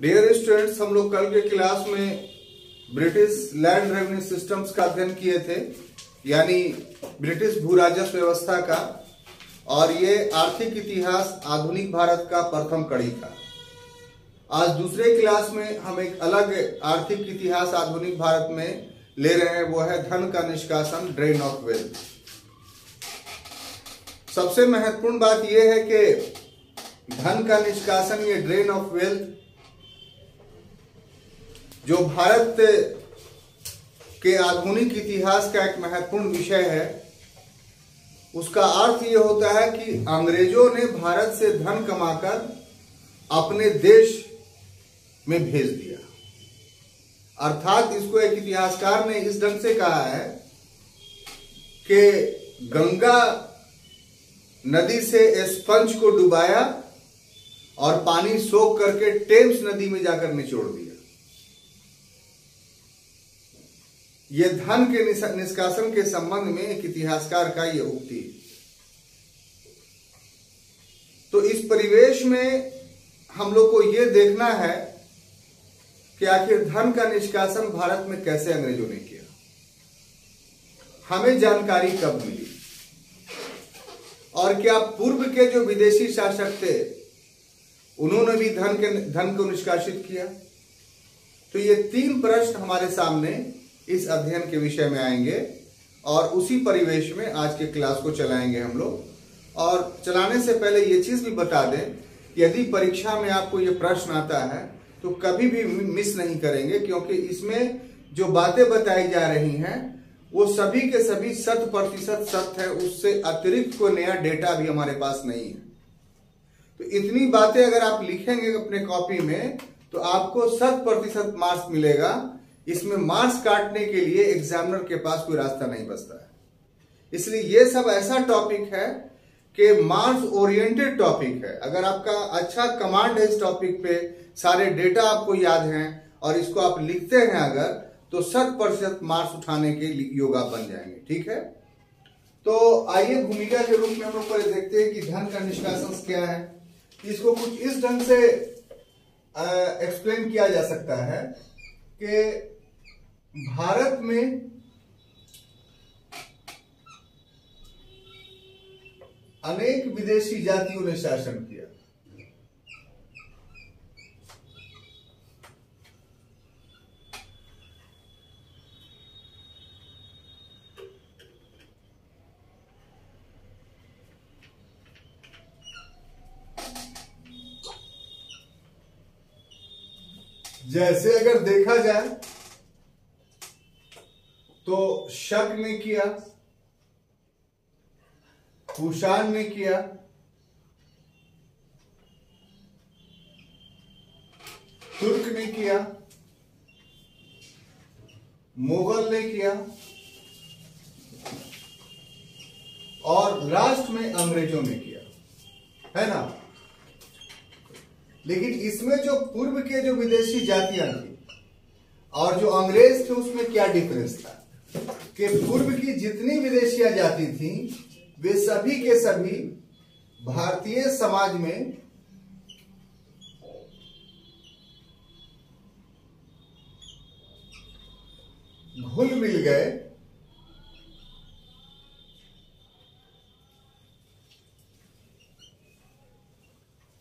Dear students, हम लोग कल के क्लास में ब्रिटिश लैंड रेवेन्यू सिस्टम्स का अध्ययन किए थे, यानी ब्रिटिश भू राजस्व व्यवस्था का, और ये आर्थिक इतिहास आधुनिक भारत का प्रथम कड़ी था। आज दूसरे क्लास में हम एक अलग आर्थिक इतिहास आधुनिक भारत में ले रहे हैं, वो है धन का निष्कासन, ड्रेन ऑफ वेल्थ। सबसे महत्वपूर्ण बात यह है कि धन का निष्कासन, ये ड्रेन ऑफ वेल्थ, जो भारत के आधुनिक इतिहास का एक महत्वपूर्ण विषय है, उसका अर्थ ये होता है कि अंग्रेजों ने भारत से धन कमाकर अपने देश में भेज दिया। अर्थात इसको एक इतिहासकार ने इस ढंग से कहा है कि गंगा नदी से स्पंज को डुबाया और पानी सोख करके टेम्स नदी में जाकर निचोड़ दिया। यह धन के निष्कासन के संबंध में एक इतिहासकार का यह उक्ति। तो इस परिवेश में हम लोग को यह देखना है कि आखिर धन का निष्कासन भारत में कैसे अंग्रेजों ने किया, हमें जानकारी कब मिली, और क्या पूर्व के जो विदेशी शासक थे उन्होंने भी धन को निष्कासित किया। तो ये तीन प्रश्न हमारे सामने इस अध्ययन के विषय में आएंगे और उसी परिवेश में आज के क्लास को चलाएंगे हम लोग। और चलाने से पहले ये चीज भी बता दें, यदि परीक्षा में आपको ये प्रश्न आता है तो कभी भी मिस नहीं करेंगे, क्योंकि इसमें जो बातें बताई जा रही हैं वो सभी के सभी 100% सत्य है। उससे अतिरिक्त कोई नया डेटा भी हमारे पास नहीं है। तो इतनी बातें अगर आप लिखेंगे अपने कॉपी में तो आपको 100% मार्क्स मिलेगा। इसमें मार्क्स काटने के लिए एग्जामिनर के पास कोई रास्ता नहीं बचता है। इसलिए ये सब ऐसा टॉपिक है कि मार्क्स ओरिएंटेड टॉपिक है। अगर आपका अच्छा कमांड है इस टॉपिक पे, सारे डेटा आपको याद हैं और इसको आप लिखते हैं अगर, तो 100% मार्क्स उठाने के योग्य बन जाएंगे। ठीक है, तो आइए भूमिका के रूप में हम लोग पहले देखते हैं कि धन का निष्कासन क्या है। इसको कुछ इस ढंग से एक्सप्लेन किया जा सकता है कि भारत में अनेक विदेशी जातियों ने शासन किया। जैसे अगर देखा जाए तो शक ने किया, कुषाण ने किया, तुर्क ने किया, मुगल ने किया, और राष्ट्र में अंग्रेजों ने किया, है ना। लेकिन इसमें जो पूर्व के जो विदेशी जातियां थी और जो अंग्रेज थे, उसमें क्या डिफरेंस था कि पूर्व की जितनी विदेशी जाति थी वे सभी के सभी भारतीय समाज में घुल मिल गए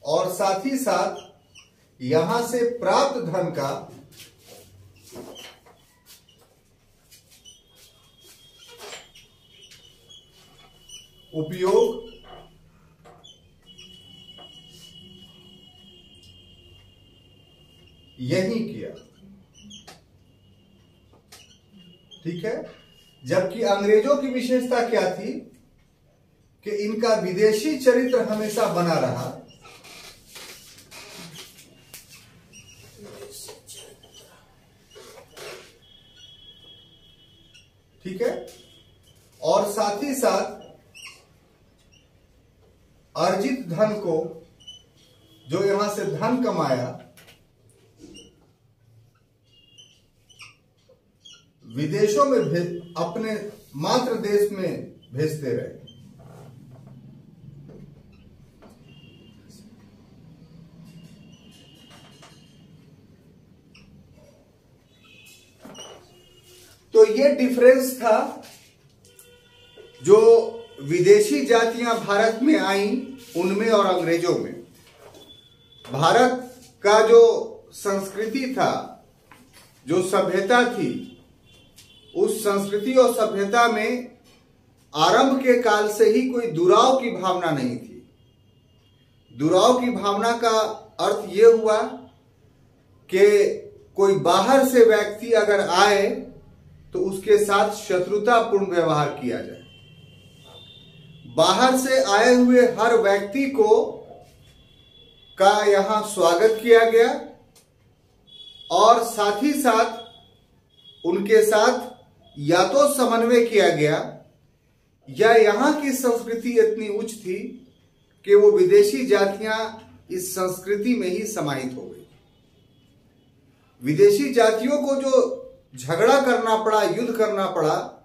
और साथ ही साथ यहां से प्राप्त धन का उपयोग यही किया। ठीक है, जबकि अंग्रेजों की विशेषता क्या थी कि इनका विदेशी चरित्र हमेशा बना रहा। ठीक है, और साथ ही साथ अर्जित धन को, जो यहां से धन कमाया, विदेशों में अपने मातृ देश में भेजते रहे। ये डिफरेंस था जो विदेशी जातियां भारत में आईं उनमें और अंग्रेजों में। भारत का जो संस्कृति था, जो सभ्यता थी, उस संस्कृति और सभ्यता में आरंभ के काल से ही कोई दुराव की भावना नहीं थी। दुराव की भावना का अर्थ ये हुआ कि कोई बाहर से व्यक्ति अगर आए तो उसके साथ शत्रुतापूर्ण व्यवहार किया जाए। बाहर से आए हुए हर व्यक्ति को का यहां स्वागत किया गया और साथ ही साथ उनके साथ या तो समन्वय किया गया या यहां की संस्कृति इतनी उच्च थी कि वो विदेशी जातियां इस संस्कृति में ही समाहित हो गई। विदेशी जातियों को जो झगड़ा करना पड़ा, युद्ध करना पड़ा,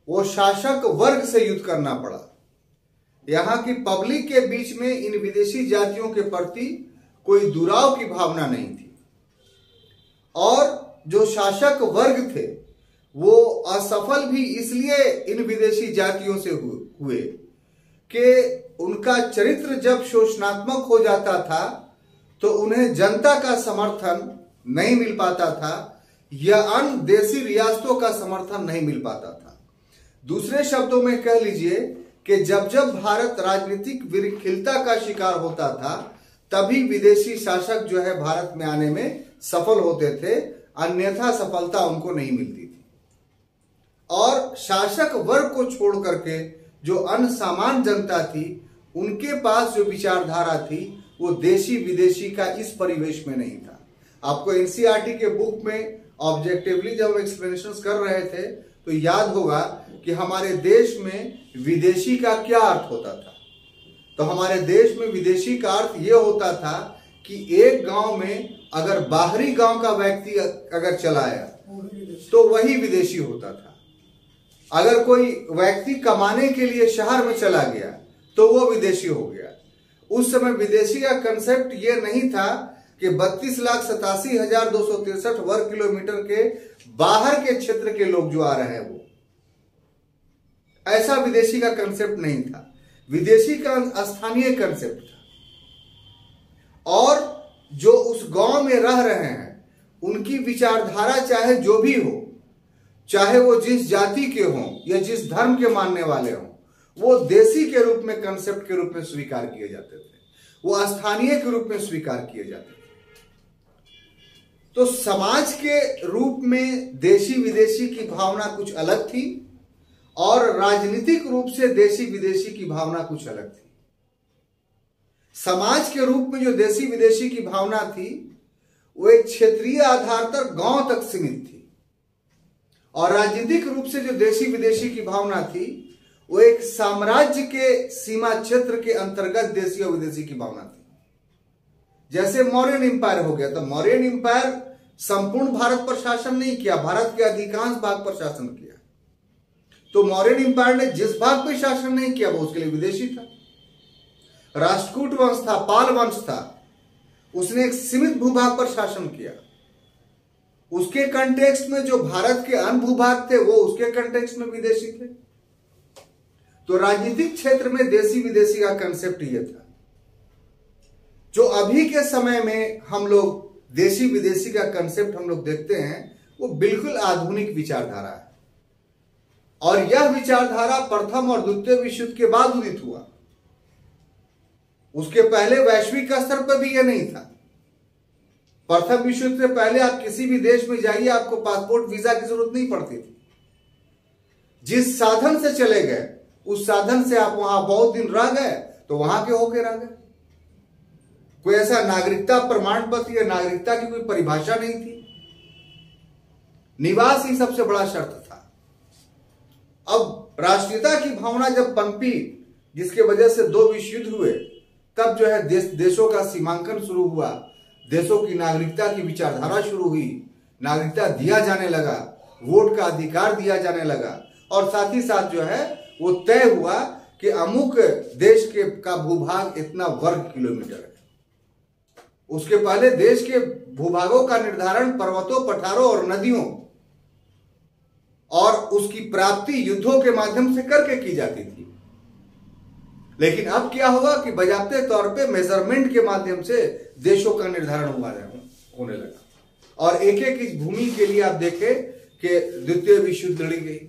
वो शासक वर्ग से युद्ध करना पड़ा। यहां की पब्लिक के बीच में इन विदेशी जातियों के प्रति कोई दुराव की भावना नहीं थी और जो शासक वर्ग थे वो असफल भी इसलिए इन विदेशी जातियों से हुए कि उनका चरित्र जब शोषणात्मक हो जाता था तो उन्हें जनता का समर्थन नहीं मिल पाता था या अन्य देशी रियासतों का समर्थन नहीं मिल पाता था। दूसरे शब्दों में कह लीजिए कि जब जब भारत राजनीतिक विरखिलता का शिकार होता था तभी विदेशी शासक जो है भारत में आने में सफल होते थे, अन्यथा सफलता उनको नहीं मिलती थी। और शासक वर्ग को छोड़ करके जो अन्य सामान्य जनता थी उनके पास जो विचारधारा थी वो देशी विदेशी का इस परिवेश में नहीं था। आपको एनसीईआरटी के बुक में ऑब्जेक्टिवली जब हम एक्सप्लेनेशन कर रहे थे तो याद होगा कि हमारे देश में विदेशी का क्या अर्थ होता था। तो हमारे देश में विदेशी का अर्थ ये होता था कि एक गांव में अगर बाहरी गांव का व्यक्ति अगर चला आया तो वही विदेशी होता था। अगर कोई व्यक्ति कमाने के लिए शहर में चला गया तो वो विदेशी हो गया। उस समय विदेशी का कंसेप्ट ये नहीं था कि 32,87,263 वर्ग किलोमीटर के बाहर के क्षेत्र के लोग जो आ रहे हैं वो, ऐसा विदेशी का कंसेप्ट नहीं था। विदेशी का स्थानीय कंसेप्ट था और जो उस गांव में रह रहे हैं उनकी विचारधारा चाहे जो भी हो, चाहे वो जिस जाति के हों या जिस धर्म के मानने वाले हों, वो देशी के रूप में, कंसेप्ट के रूप में स्वीकार किए जाते थे, वो स्थानीय के रूप में स्वीकार किए जाते थे। तो समाज के रूप में देशी विदेशी की भावना कुछ अलग थी और राजनीतिक रूप से देशी विदेशी की भावना कुछ अलग थी। समाज के रूप में जो देशी विदेशी की भावना थी वो एक क्षेत्रीय आधार पर गांव तक सीमित थी और राजनीतिक रूप से जो देशी विदेशी की भावना थी वो एक साम्राज्य के सीमा क्षेत्र के अंतर्गत देशी और विदेशी की भावना थी। जैसे मौर्यन एम्पायर हो गया, तो मौर्यन एम्पायर संपूर्ण भारत पर शासन नहीं किया, भारत के अधिकांश भाग पर शासन किया। तो मौर्यन एम्पायर ने जिस भाग पर शासन नहीं किया वो उसके लिए विदेशी था। राष्ट्रकूट वंश था, पाल वंश था, उसने एक सीमित भूभाग पर शासन किया। उसके कंटेक्स्ट में जो भारत के अन्य भूभाग थे वो उसके कंटेक्स्ट में विदेशी थे। तो राजनीतिक क्षेत्र में देशी विदेशी का कंसेप्ट ये था। जो अभी के समय में हम लोग देशी विदेशी का कंसेप्ट हम लोग देखते हैं वो बिल्कुल आधुनिक विचारधारा है और यह विचारधारा प्रथम और द्वितीय विश्व युद्ध के बाद उदित हुआ। उसके पहले वैश्विक स्तर पर भी यह नहीं था। प्रथम विश्व युद्ध से पहले आप किसी भी देश में जाइए, आपको पासपोर्ट वीजा की जरूरत नहीं पड़ती थी। जिस साधन से चले गए उस साधन से आप वहां बहुत दिन रह गए तो वहां के होके रह गए। कोई ऐसा नागरिकता प्रमाण पत्र या नागरिकता की कोई परिभाषा नहीं थी। निवास ही सबसे बड़ा शर्त था। अब राष्ट्रीयता की भावना जब पनपी, जिसके वजह से 2 विश्व युद्ध हुए, तब जो है देशों का सीमांकन शुरू हुआ, देशों की नागरिकता की विचारधारा शुरू हुई, नागरिकता दिया जाने लगा, वोट का अधिकार दिया जाने लगा और साथ ही साथ जो है वो तय हुआ कि अमुक देश के का भूभाग इतना वर्ग किलोमीटर है। उसके पहले देश के भूभागों का निर्धारण पर्वतों, पठारों और नदियों और उसकी प्राप्ति युद्धों के माध्यम से करके की जाती थी। लेकिन अब क्या हुआ कि बजाते तौर पे मेजरमेंट के माध्यम से देशों का निर्धारण होने लगा। और एक एक इस भूमि के लिए आप देखें कि द्वितीय विश्व युद्ध लड़ी गई,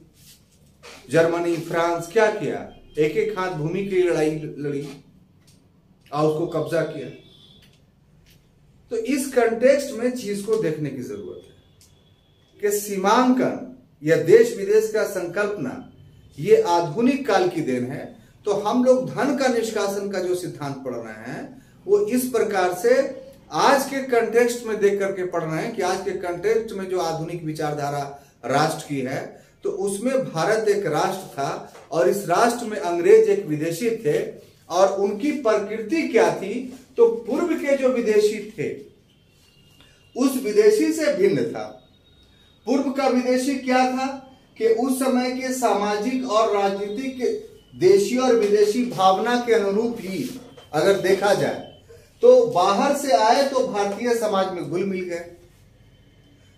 जर्मनी, फ्रांस क्या किया, एक एक हाथ भूमि की लड़ाई लड़ी और उसको कब्जा किया। तो इस कंटेक्स्ट में चीज को देखने की जरूरत है कि सीमांकन या देश विदेश का संकल्पना ये आधुनिक काल की देन है। तो हम लोग धन का निष्कासन का जो सिद्धांत पढ़ रहे हैं वो इस प्रकार से आज के कंटेक्स्ट में देख करके पढ़ रहे हैं कि आज के कंटेक्स्ट में जो आधुनिक विचारधारा राष्ट्र की है तो उसमें भारत एक राष्ट्र था और इस राष्ट्र में अंग्रेज एक विदेशी थे और उनकी प्रकृति क्या थी, तो पूर्व के जो विदेशी थे उस विदेशी से भिन्न था। पूर्व का विदेशी क्या था कि उस समय के सामाजिक और राजनीतिक देशी और विदेशी भावना के अनुरूप ही अगर देखा जाए तो बाहर से आए तो भारतीय समाज में घुल मिल गए।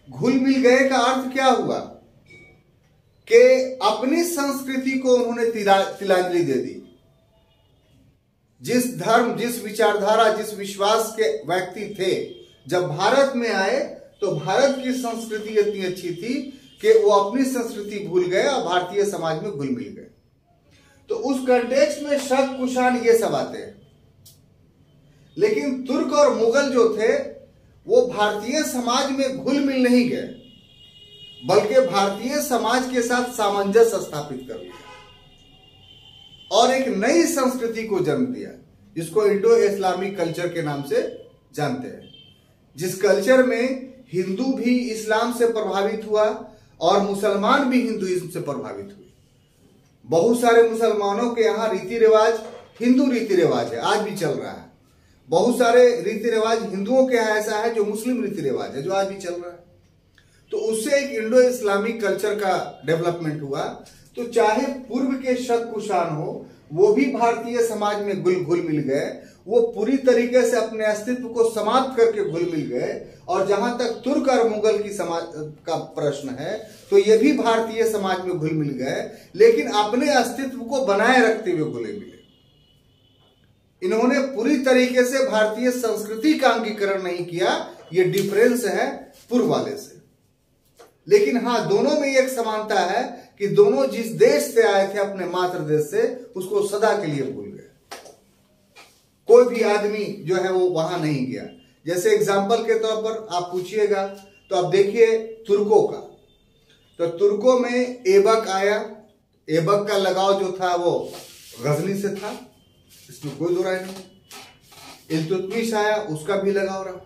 घुल मिल गए का अर्थ क्या हुआ कि अपनी संस्कृति को उन्होंने तिलांजलि दे दी। जिस धर्म, जिस विचारधारा, जिस विश्वास के व्यक्ति थे, जब भारत में आए तो भारत की संस्कृति इतनी अच्छी थी कि वो अपनी संस्कृति भूल गए और भारतीय समाज में घुल मिल गए। तो उस कंटेक्स्ट में शक, कुषाण ये सब आते हैं। लेकिन तुर्क और मुगल जो थे वो भारतीय समाज में घुल मिल नहीं गए बल्कि भारतीय समाज के साथ सामंजस्य स्थापित कर लिया और एक नई संस्कृति को जन्म दिया जिसको इंडो इस्लामिक कल्चर के नाम से जानते हैं। जिस कल्चर में हिंदू भी इस्लाम से प्रभावित हुआ और मुसलमान भी हिंदुइज्म से प्रभावित हुए। बहुत सारे मुसलमानों के यहाँ रीति रिवाज हिंदू रीति रिवाज है, आज भी चल रहा है। बहुत सारे रीति रिवाज हिंदुओं के यहाँ ऐसा है जो मुस्लिम रीति रिवाज है, जो आज भी चल रहा है। तो उससे एक इंडो इस्लामिक कल्चर का डेवलपमेंट हुआ। तो चाहे पूर्व के शक कुषाण हो वो भी भारतीय समाज में घुल मिल गए, वो पूरी तरीके से अपने अस्तित्व को समाप्त करके घुल मिल गए। और जहां तक तुर्क और मुगल की समाज का प्रश्न है तो ये भी भारतीय समाज में घुल मिल गए, लेकिन अपने अस्तित्व को बनाए रखते हुए घुले मिले। इन्होंने पूरी तरीके से भारतीय संस्कृति का अंगीकरण नहीं किया, ये डिफरेंस है पूर्व वाले से। लेकिन हाँ, दोनों में एक समानता है कि दोनों जिस देश से आए थे, अपने मातृ देश से, उसको सदा के लिए भूल गए। कोई भी आदमी जो है वो वहां नहीं गया। जैसे एग्जाम्पल के तौर पर आप पूछिएगा तो आप देखिए तुर्कों का, तो तुर्कों में ऐबक आया। ऐबक का लगाव जो था वो गजनी से था, इसमें कोई दो राय नहीं। इल्तुतमिश आया, उसका भी लगाव रहा।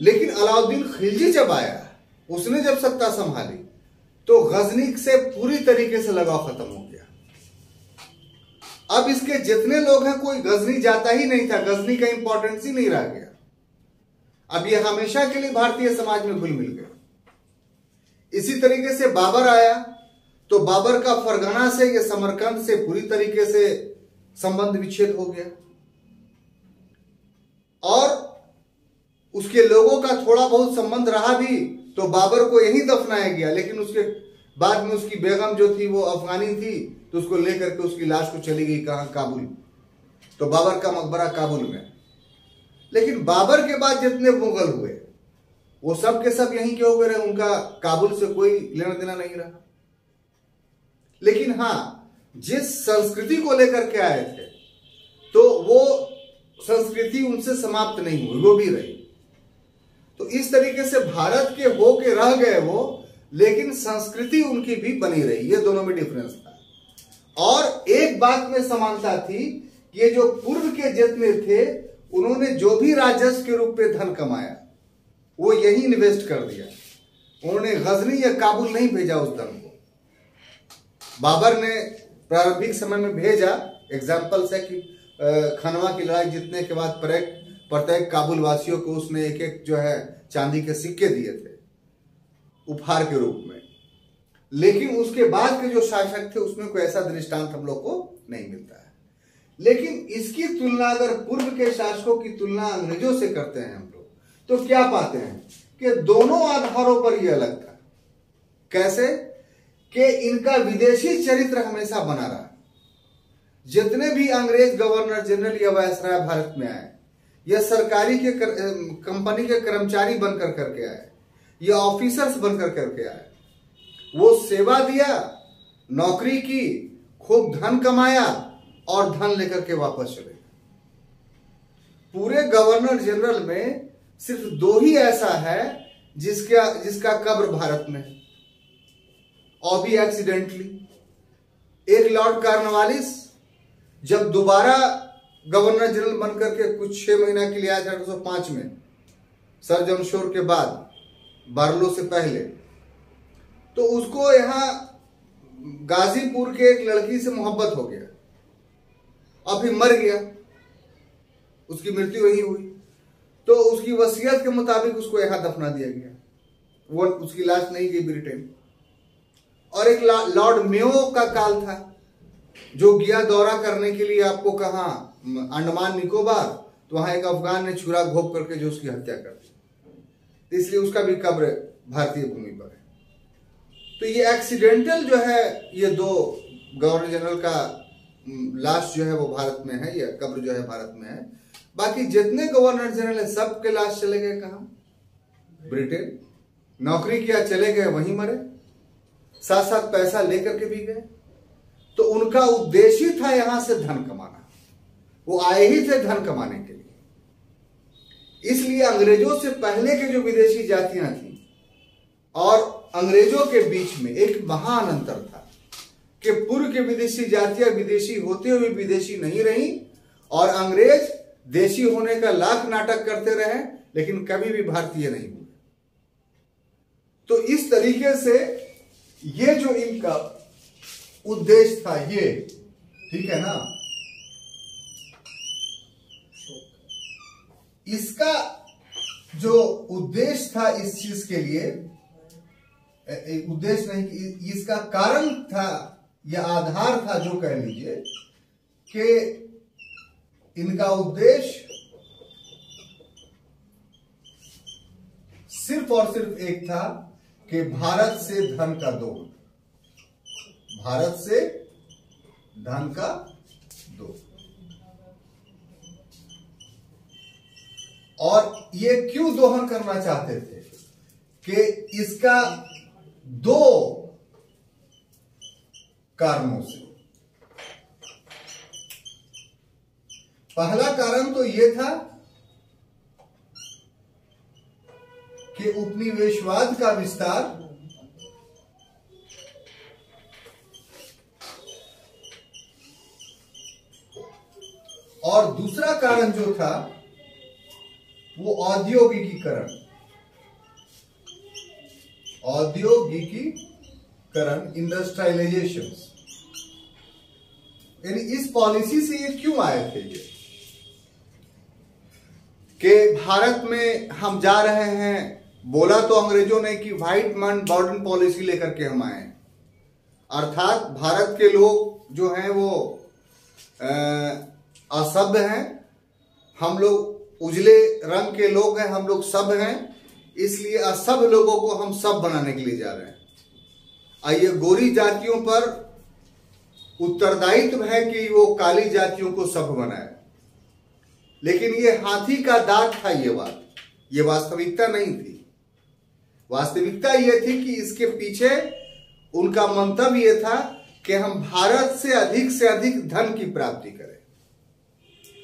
लेकिन अलाउद्दीन खिलजी जब आया, उसने जब सत्ता संभाली तो गजनी से पूरी तरीके से लगाव खत्म हो गया। अब इसके जितने लोग हैं कोई गजनी जाता ही नहीं था, गजनी का इंपॉर्टेंस ही नहीं रह गया। अब ये हमेशा के लिए भारतीय समाज में घुल मिल गया। इसी तरीके से बाबर आया तो बाबर का फरगना से या समरकंद से पूरी तरीके से संबंध विच्छेद हो गया और उसके लोगों का थोड़ा बहुत संबंध रहा भी तो बाबर को यहीं दफनाया गया। लेकिन उसके बाद में उसकी बेगम जो थी वो अफगानी थी तो उसको लेकर के उसकी लाश को चली गई कहां, काबुल। तो बाबर का मकबरा काबुल में। लेकिन बाबर के बाद जितने मुगल हुए वो सब के सब यहीं के हो गए रहे, उनका काबुल से कोई लेना देना नहीं रहा। लेकिन हाँ, जिस संस्कृति को लेकर के आए थे तो वो संस्कृति उनसे समाप्त नहीं हुई, वो भी रही। तो इस तरीके से भारत के हो के रह गए वो, लेकिन संस्कृति उनकी भी बनी रही। ये दोनों में डिफरेंस था। और एक बात में समानता थी, ये जो पूर्व के जितने थे उन्होंने जो भी राजस्व के रूप में धन कमाया वो यही इन्वेस्ट कर दिया। उन्होंने गजनी या काबुल नहीं भेजा उस धन को। बाबर ने प्रारंभिक समय में भेजा, एग्जाम्पल है कि खनवा की लड़ाई जीतने के बाद प्रत्येक काबुल वासियों को उसने एक एक जो है चांदी के सिक्के दिए थे उपहार के रूप में। लेकिन उसके बाद के जो शासक थे उसमें कोई ऐसा दृष्टांत हम लोग को नहीं मिलता है। लेकिन इसकी तुलना अगर पूर्व के शासकों की तुलना अंग्रेजों से करते हैं हम लोग तो क्या पाते हैं कि दोनों आधारों पर यह अलग था। कैसे कि इनका विदेशी चरित्र हमेशा बना रहा। जितने भी अंग्रेज गवर्नर जनरल या वायसराय भारत में आए, या सरकारी के कंपनी के कर्मचारी बनकर करके आए, या ऑफिसर्स बनकर करके आए, वो सेवा दिया, नौकरी की, खूब धन कमाया और धन लेकर के वापस चले। पूरे गवर्नर जनरल में सिर्फ 2 ही ऐसा है जिसका कब्र भारत में है, और भी एक्सीडेंटली। एक लॉर्ड कॉर्नवालिस जब दोबारा गवर्नर जनरल बनकर के कुछ 6 महीना के लिए आया 1805 में, सर जॉन शोर के बाद, बार्लो से पहले, तो उसको यहां गाजीपुर के एक लड़की से मोहब्बत हो गया और फिर मर गया, उसकी मृत्यु वही हुई। तो उसकी वसीयत के मुताबिक उसको यहां दफना दिया गया, वो उसकी लाश नहीं गई ब्रिटेन। और एक लॉर्ड मेयो का काल था, जो गया दौरा करने के लिए, आपको कहा अंडमान निकोबार, तो वहां एक अफगान ने छुरा घोंप करके जो उसकी हत्या कर दी, इसलिए उसका भी कब्र भारतीय भूमि पर है। तो ये एक्सीडेंटल जो है, ये 2 गवर्नर जनरल का लाश जो है वो भारत में है, या कब्र जो है भारत में है। बाकी जितने गवर्नर जनरल है सबके लाश चले गए कहां? ब्रिटेन। नौकरी किया, चले गए, वहीं मरे, साथ साथ पैसा लेकर के भी गए। तो उनका उद्देश्य था यहां से धन कमाना, वो आए ही थे धन कमाने के लिए। इसलिए अंग्रेजों से पहले के जो विदेशी जातियां थी और अंग्रेजों के बीच में एक महान अंतर था कि पूर्व के विदेशी जातियां विदेशी होते हुए विदेशी नहीं रही, और अंग्रेज देशी होने का लाख नाटक करते रहे, लेकिन कभी भी भारतीय नहीं हुए। तो इस तरीके से ये जो इनका उद्देश्य था, ये ठीक है ना, इसका जो उद्देश्य था इस चीज के लिए, उद्देश्य नहीं, इसका कारण था या आधार था, जो कह लीजिए कि इनका उद्देश्य सिर्फ और सिर्फ एक था कि भारत से धन का दौड़, भारत से धन का दौड़। और ये क्यों दोहन करना चाहते थे कि इसका 2 कारणों से। पहला कारण तो यह था कि उपनिवेशवाद का विस्तार, और दूसरा कारण जो था वो औद्योगिकीकरण, इंडस्ट्रियलाइजेशन। यानी इस पॉलिसी से ये क्यों आए थे ये कि भारत में हम जा रहे हैं, बोला तो अंग्रेजों ने कि व्हाइट मैन बर्डन पॉलिसी लेकर के हम आए, अर्थात भारत के लोग जो हैं वो असभ्य हैं, हम लोग उजले रंग के लोग हैं, हम लोग सभ्य हैं, इसलिए असभ्य लोगों को हम सब बनाने के लिए जा रहे हैं। आइए, गोरी जातियों पर उत्तरदायित्व है कि वो काली जातियों को सभ्य बनाए, लेकिन ये हाथी का दांत था ये वास्तविकता नहीं थी। वास्तविकता ये थी कि इसके पीछे उनका मंतव्य ये था कि हम भारत से अधिक धन की प्राप्ति करें।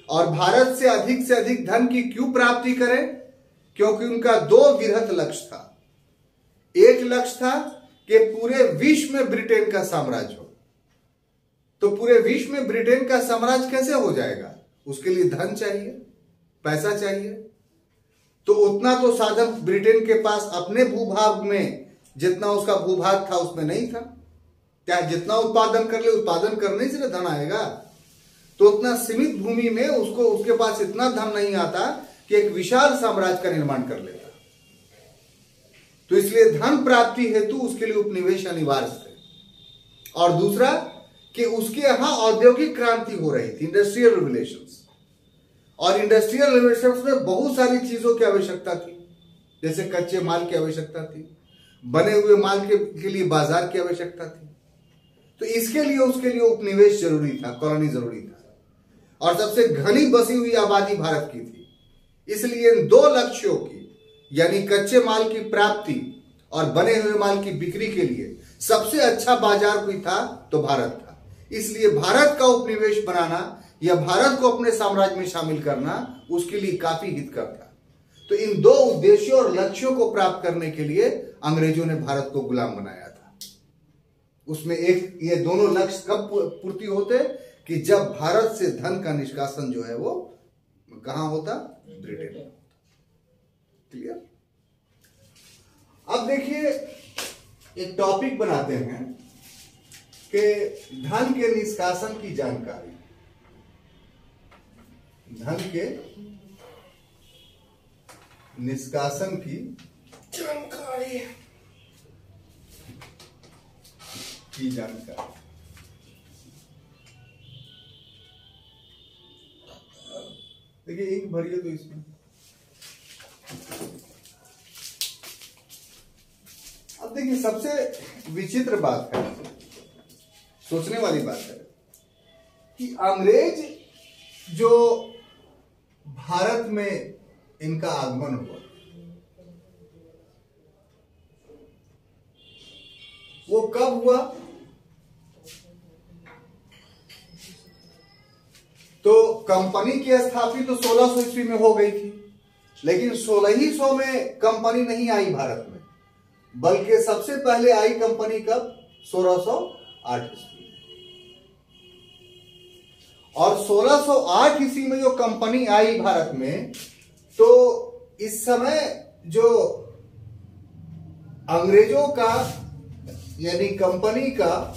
और भारत से अधिक धन की क्यों प्राप्ति करें? क्योंकि उनका 2 वृहत लक्ष्य था। एक लक्ष्य था कि पूरे विश्व में ब्रिटेन का साम्राज्य हो। तो पूरे विश्व में ब्रिटेन का साम्राज्य कैसे हो जाएगा? उसके लिए धन चाहिए, पैसा चाहिए। तो उतना तो साधन ब्रिटेन के पास अपने भूभाग में, जितना उसका भूभाग था उसमें नहीं था। क्या जितना उत्पादन कर ले, उत्पादन करने से धन आएगा? तो उतना सीमित भूमि में उसके पास इतना धन नहीं आता कि एक विशाल साम्राज्य का निर्माण कर लेता। तो इसलिए धन प्राप्ति हेतु उसके लिए उपनिवेश अनिवार्य थे। और दूसरा कि उसके यहां औद्योगिक क्रांति हो रही थी, इंडस्ट्रियल रिवोल्यूशंस। और इंडस्ट्रियल रिवोल्यूशंस में बहुत सारी चीजों की आवश्यकता थी, जैसे कच्चे माल की आवश्यकता थी, बने हुए माल के लिए बाजार की आवश्यकता थी। तो इसके लिए उसके लिए उपनिवेश जरूरी था, कॉलोनी जरूरी था, और सबसे घनी बसी हुई आबादी भारत की थी। इसलिए इन दो लक्ष्यों की, यानी कच्चे माल की प्राप्ति और बने हुए माल की बिक्री के लिए सबसे अच्छा बाजार कोई था तो भारत था। इसलिए भारत का उपनिवेश बनाना या भारत को अपने साम्राज्य में शामिल करना उसके लिए काफी हितकर था। तो इन दो उद्देश्यों और लक्ष्यों को प्राप्त करने के लिए अंग्रेजों ने भारत को गुलाम बनाया था। उसमें एक ये दोनों लक्ष्य कब पूर्ति होते कि जब भारत से धन का निष्कासन जो है वो कहां होता? ब्रिटेन में। क्लियर? अब देखिए एक टॉपिक बनाते हैं कि धन के निष्कासन की जानकारी, धन के निष्कासन की जानकारी देखिए इंक भरिए तो इसमें। अब देखिए सबसे विचित्र बात है, सोचने वाली बात है कि अंग्रेज जो भारत में इनका आगमन हुआ वो कब हुआ? तो कंपनी की स्थापना तो 1600 ईस्वी में हो गई थी, लेकिन 1600 में कंपनी नहीं आई भारत में, बल्कि सबसे पहले आई कंपनी कब? 1608 ईस्वी। और 1608 ईस्वी में जो कंपनी आई भारत में, तो इस समय जो अंग्रेजों का यानी कंपनी का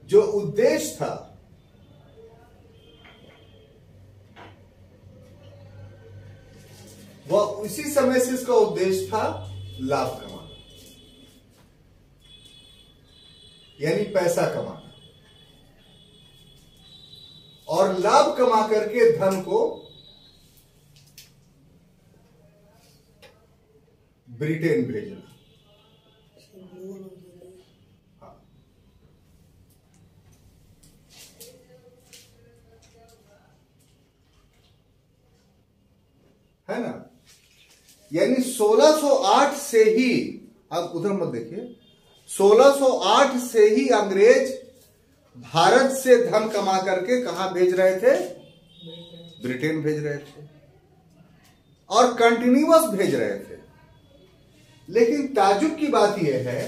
जो उद्देश्य था वह उसी समय से इसका उद्देश्य था लाभ कमाना, यानी पैसा कमाना, और लाभ कमा करके धन को ब्रिटेन भेजना। हाँ। है ना? यानी 1608 से ही, आप उधर मत देखिए, 1608 से ही अंग्रेज भारत से धन कमा करके कहां भेज रहे थे? ब्रिटेन भेज रहे थे, और कंटिन्यूअस भेज रहे थे। लेकिन ताजुब की बात यह है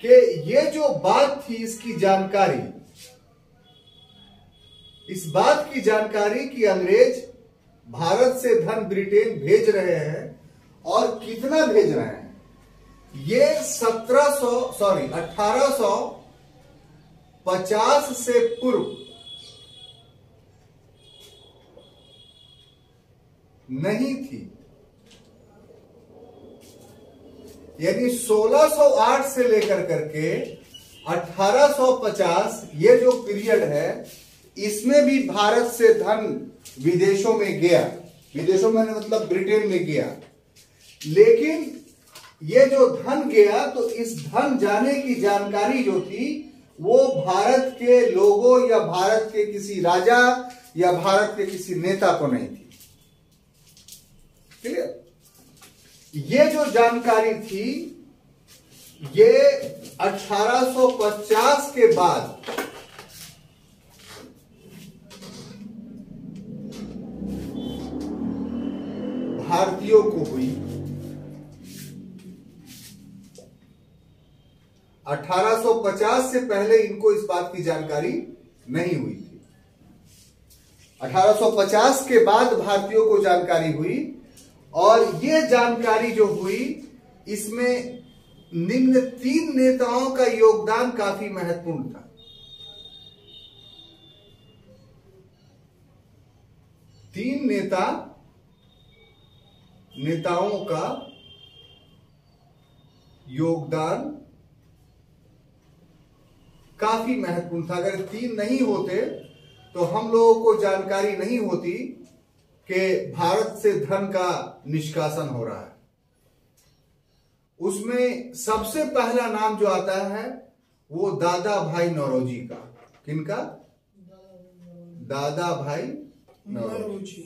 कि ये जो बात थी इसकी जानकारी, इस बात की जानकारी कि अंग्रेज भारत से धन ब्रिटेन भेज रहे हैं और कितना भेज रहे हैं, ये 1850 से पूर्व नहीं थी। यानी 1608 से लेकर करके 1850 ये जो पीरियड है, इसमें भी भारत से धन विदेशों में गया, विदेशों में मतलब ब्रिटेन में गया। लेकिन ये जो धन गया, तो इस धन जाने की जानकारी जो थी वो भारत के लोगों या भारत के किसी राजा या भारत के किसी नेता को नहीं थी। क्लियर? ये जो जानकारी थी ये 1850 के बाद भारतीयों को हुई। 1850 से पहले इनको इस बात की जानकारी नहीं हुई थी। 1850 के बाद भारतीयों को जानकारी हुई, और ये जानकारी जो हुई इसमें निम्न 3 नेताओं का योगदान काफी महत्वपूर्ण था। 3 नेताओं का योगदान काफी महत्वपूर्ण था। अगर 3 नहीं होते तो हम लोगों को जानकारी नहीं होती कि भारत से धन का निष्कासन हो रहा है, उसमें सबसे पहला नाम जो आता है वो दादा भाई नौरोजी का। किनका? दादा भाई नौरोजी।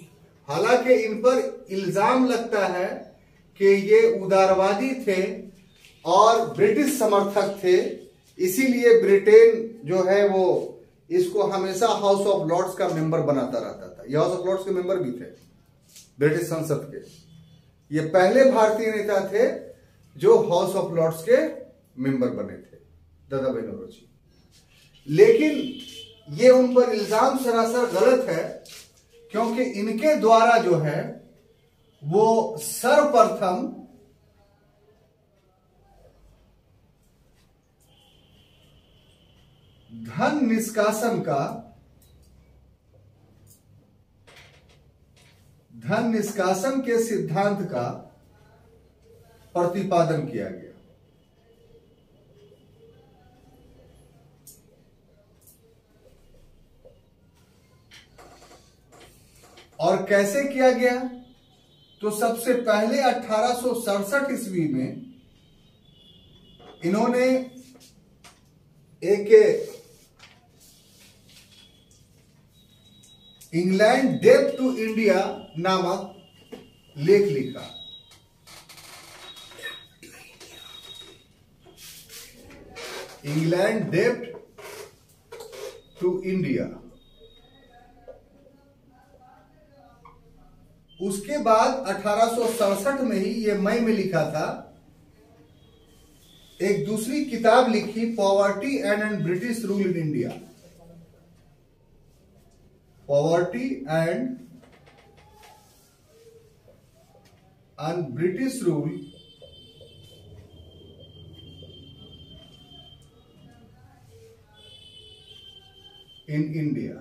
हालांकि इन पर इल्जाम लगता है कि ये उदारवादी थे और ब्रिटिश समर्थक थे, इसीलिए ब्रिटेन जो है वो इसको हमेशा हाउस ऑफ लॉर्ड्स का मेंबर बनाता रहता था। ये हाउस ऑफ लॉर्ड्स के मेंबर भी थे ब्रिटिश संसद के। ये पहले भारतीय नेता थे जो हाउस ऑफ लॉर्ड्स के मेंबर बने थे, दादा भाई नौरोजी। लेकिन ये उन पर इल्जाम सरासर गलत है, क्योंकि इनके द्वारा जो है वो सर्वप्रथम धन निष्कासन के सिद्धांत का प्रतिपादन किया गया। और कैसे किया गया? तो सबसे पहले 1867 ईस्वी में इन्होंने एक इंग्लैंड डेब्ट टू इंडिया नामक लेख लिखा। इंग्लैंड डेब्ट टू इंडिया। उसके बाद 1867 में ही, ये मई में लिखा था, एक दूसरी किताब लिखी, poverty and British rule in India. Poverty and British rule in India.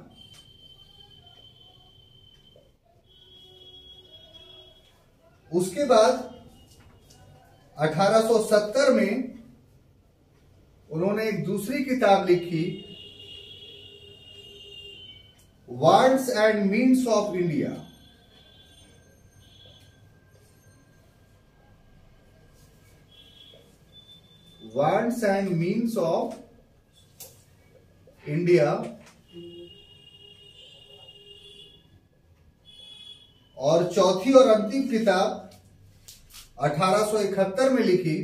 उसके बाद 1870 में उन्होंने एक दूसरी किताब लिखी, wants and means of India. Wants and means of India. और चौथी और अंतिम किताब 1871 में लिखी,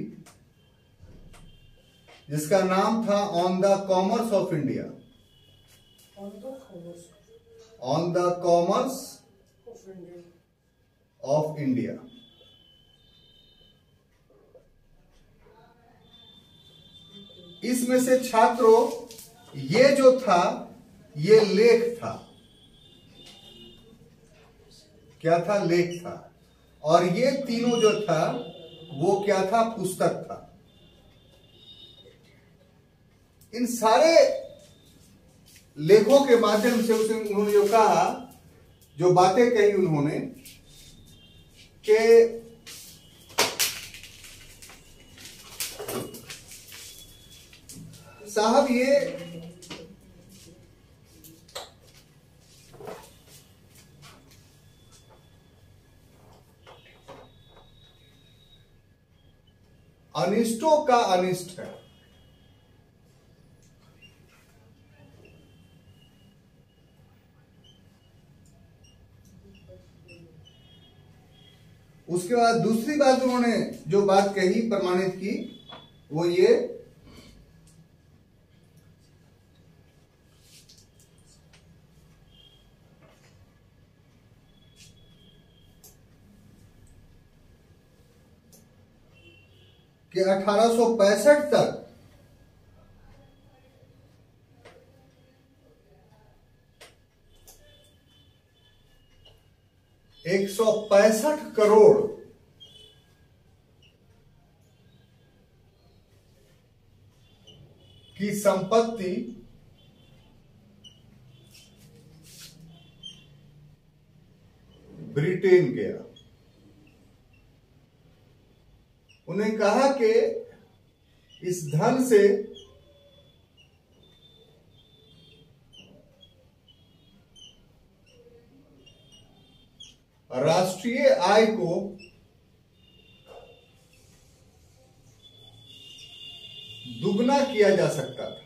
जिसका नाम था on the commerce of India. On the commerce of India. इसमें से छात्रों, ये जो था ये लेख था। क्या था? लेख था। और ये तीनों जो था वो क्या था? पुस्तक था। इन सारे लेखों के माध्यम से उन्होंने जो कहा, जो बातें कही उन्होंने, कि साहब ये अनिष्टों का अनिष्ट है। उसके बाद दूसरी बात उन्होंने जो बात कही, प्रमाणित की, वो ये कि 1865 तक $165 करोड़ की संपत्ति ब्रिटेन गया। उन्हें कहा कि इस धन से राष्ट्रीय आय को दुगना किया जा सकता था।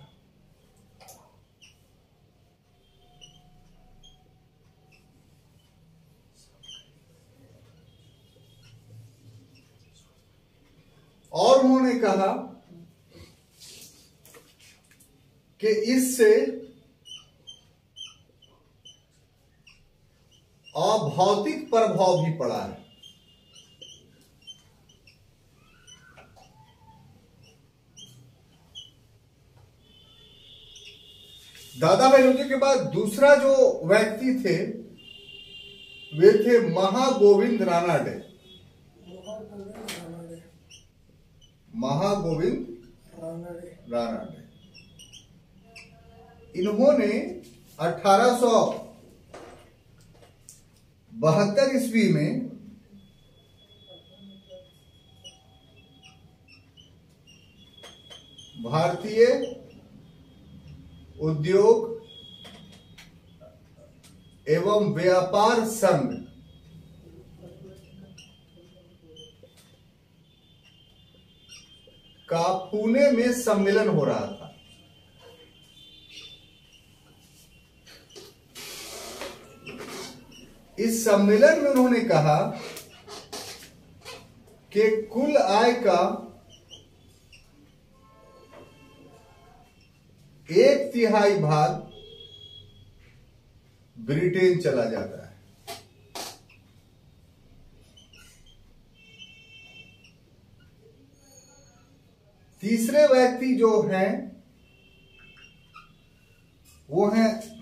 और उन्होंने कहा कि इससे अभौतिक प्रभाव भी पड़ा है। दादा भाई नौरोजी के बाद दूसरा जो व्यक्ति थे वे थे महागोविंद रानाडे। महागोविंद रानाडे इन्होंने 1872 ईस्वी में भारतीय उद्योग एवं व्यापार संघ का पुणे में सम्मेलन हो रहा था। इस सम्मेलन में उन्होंने कहा कि कुल आय का 1/3 भाग ब्रिटेन चला जाता है। तीसरे व्यक्ति जो हैं वो हैं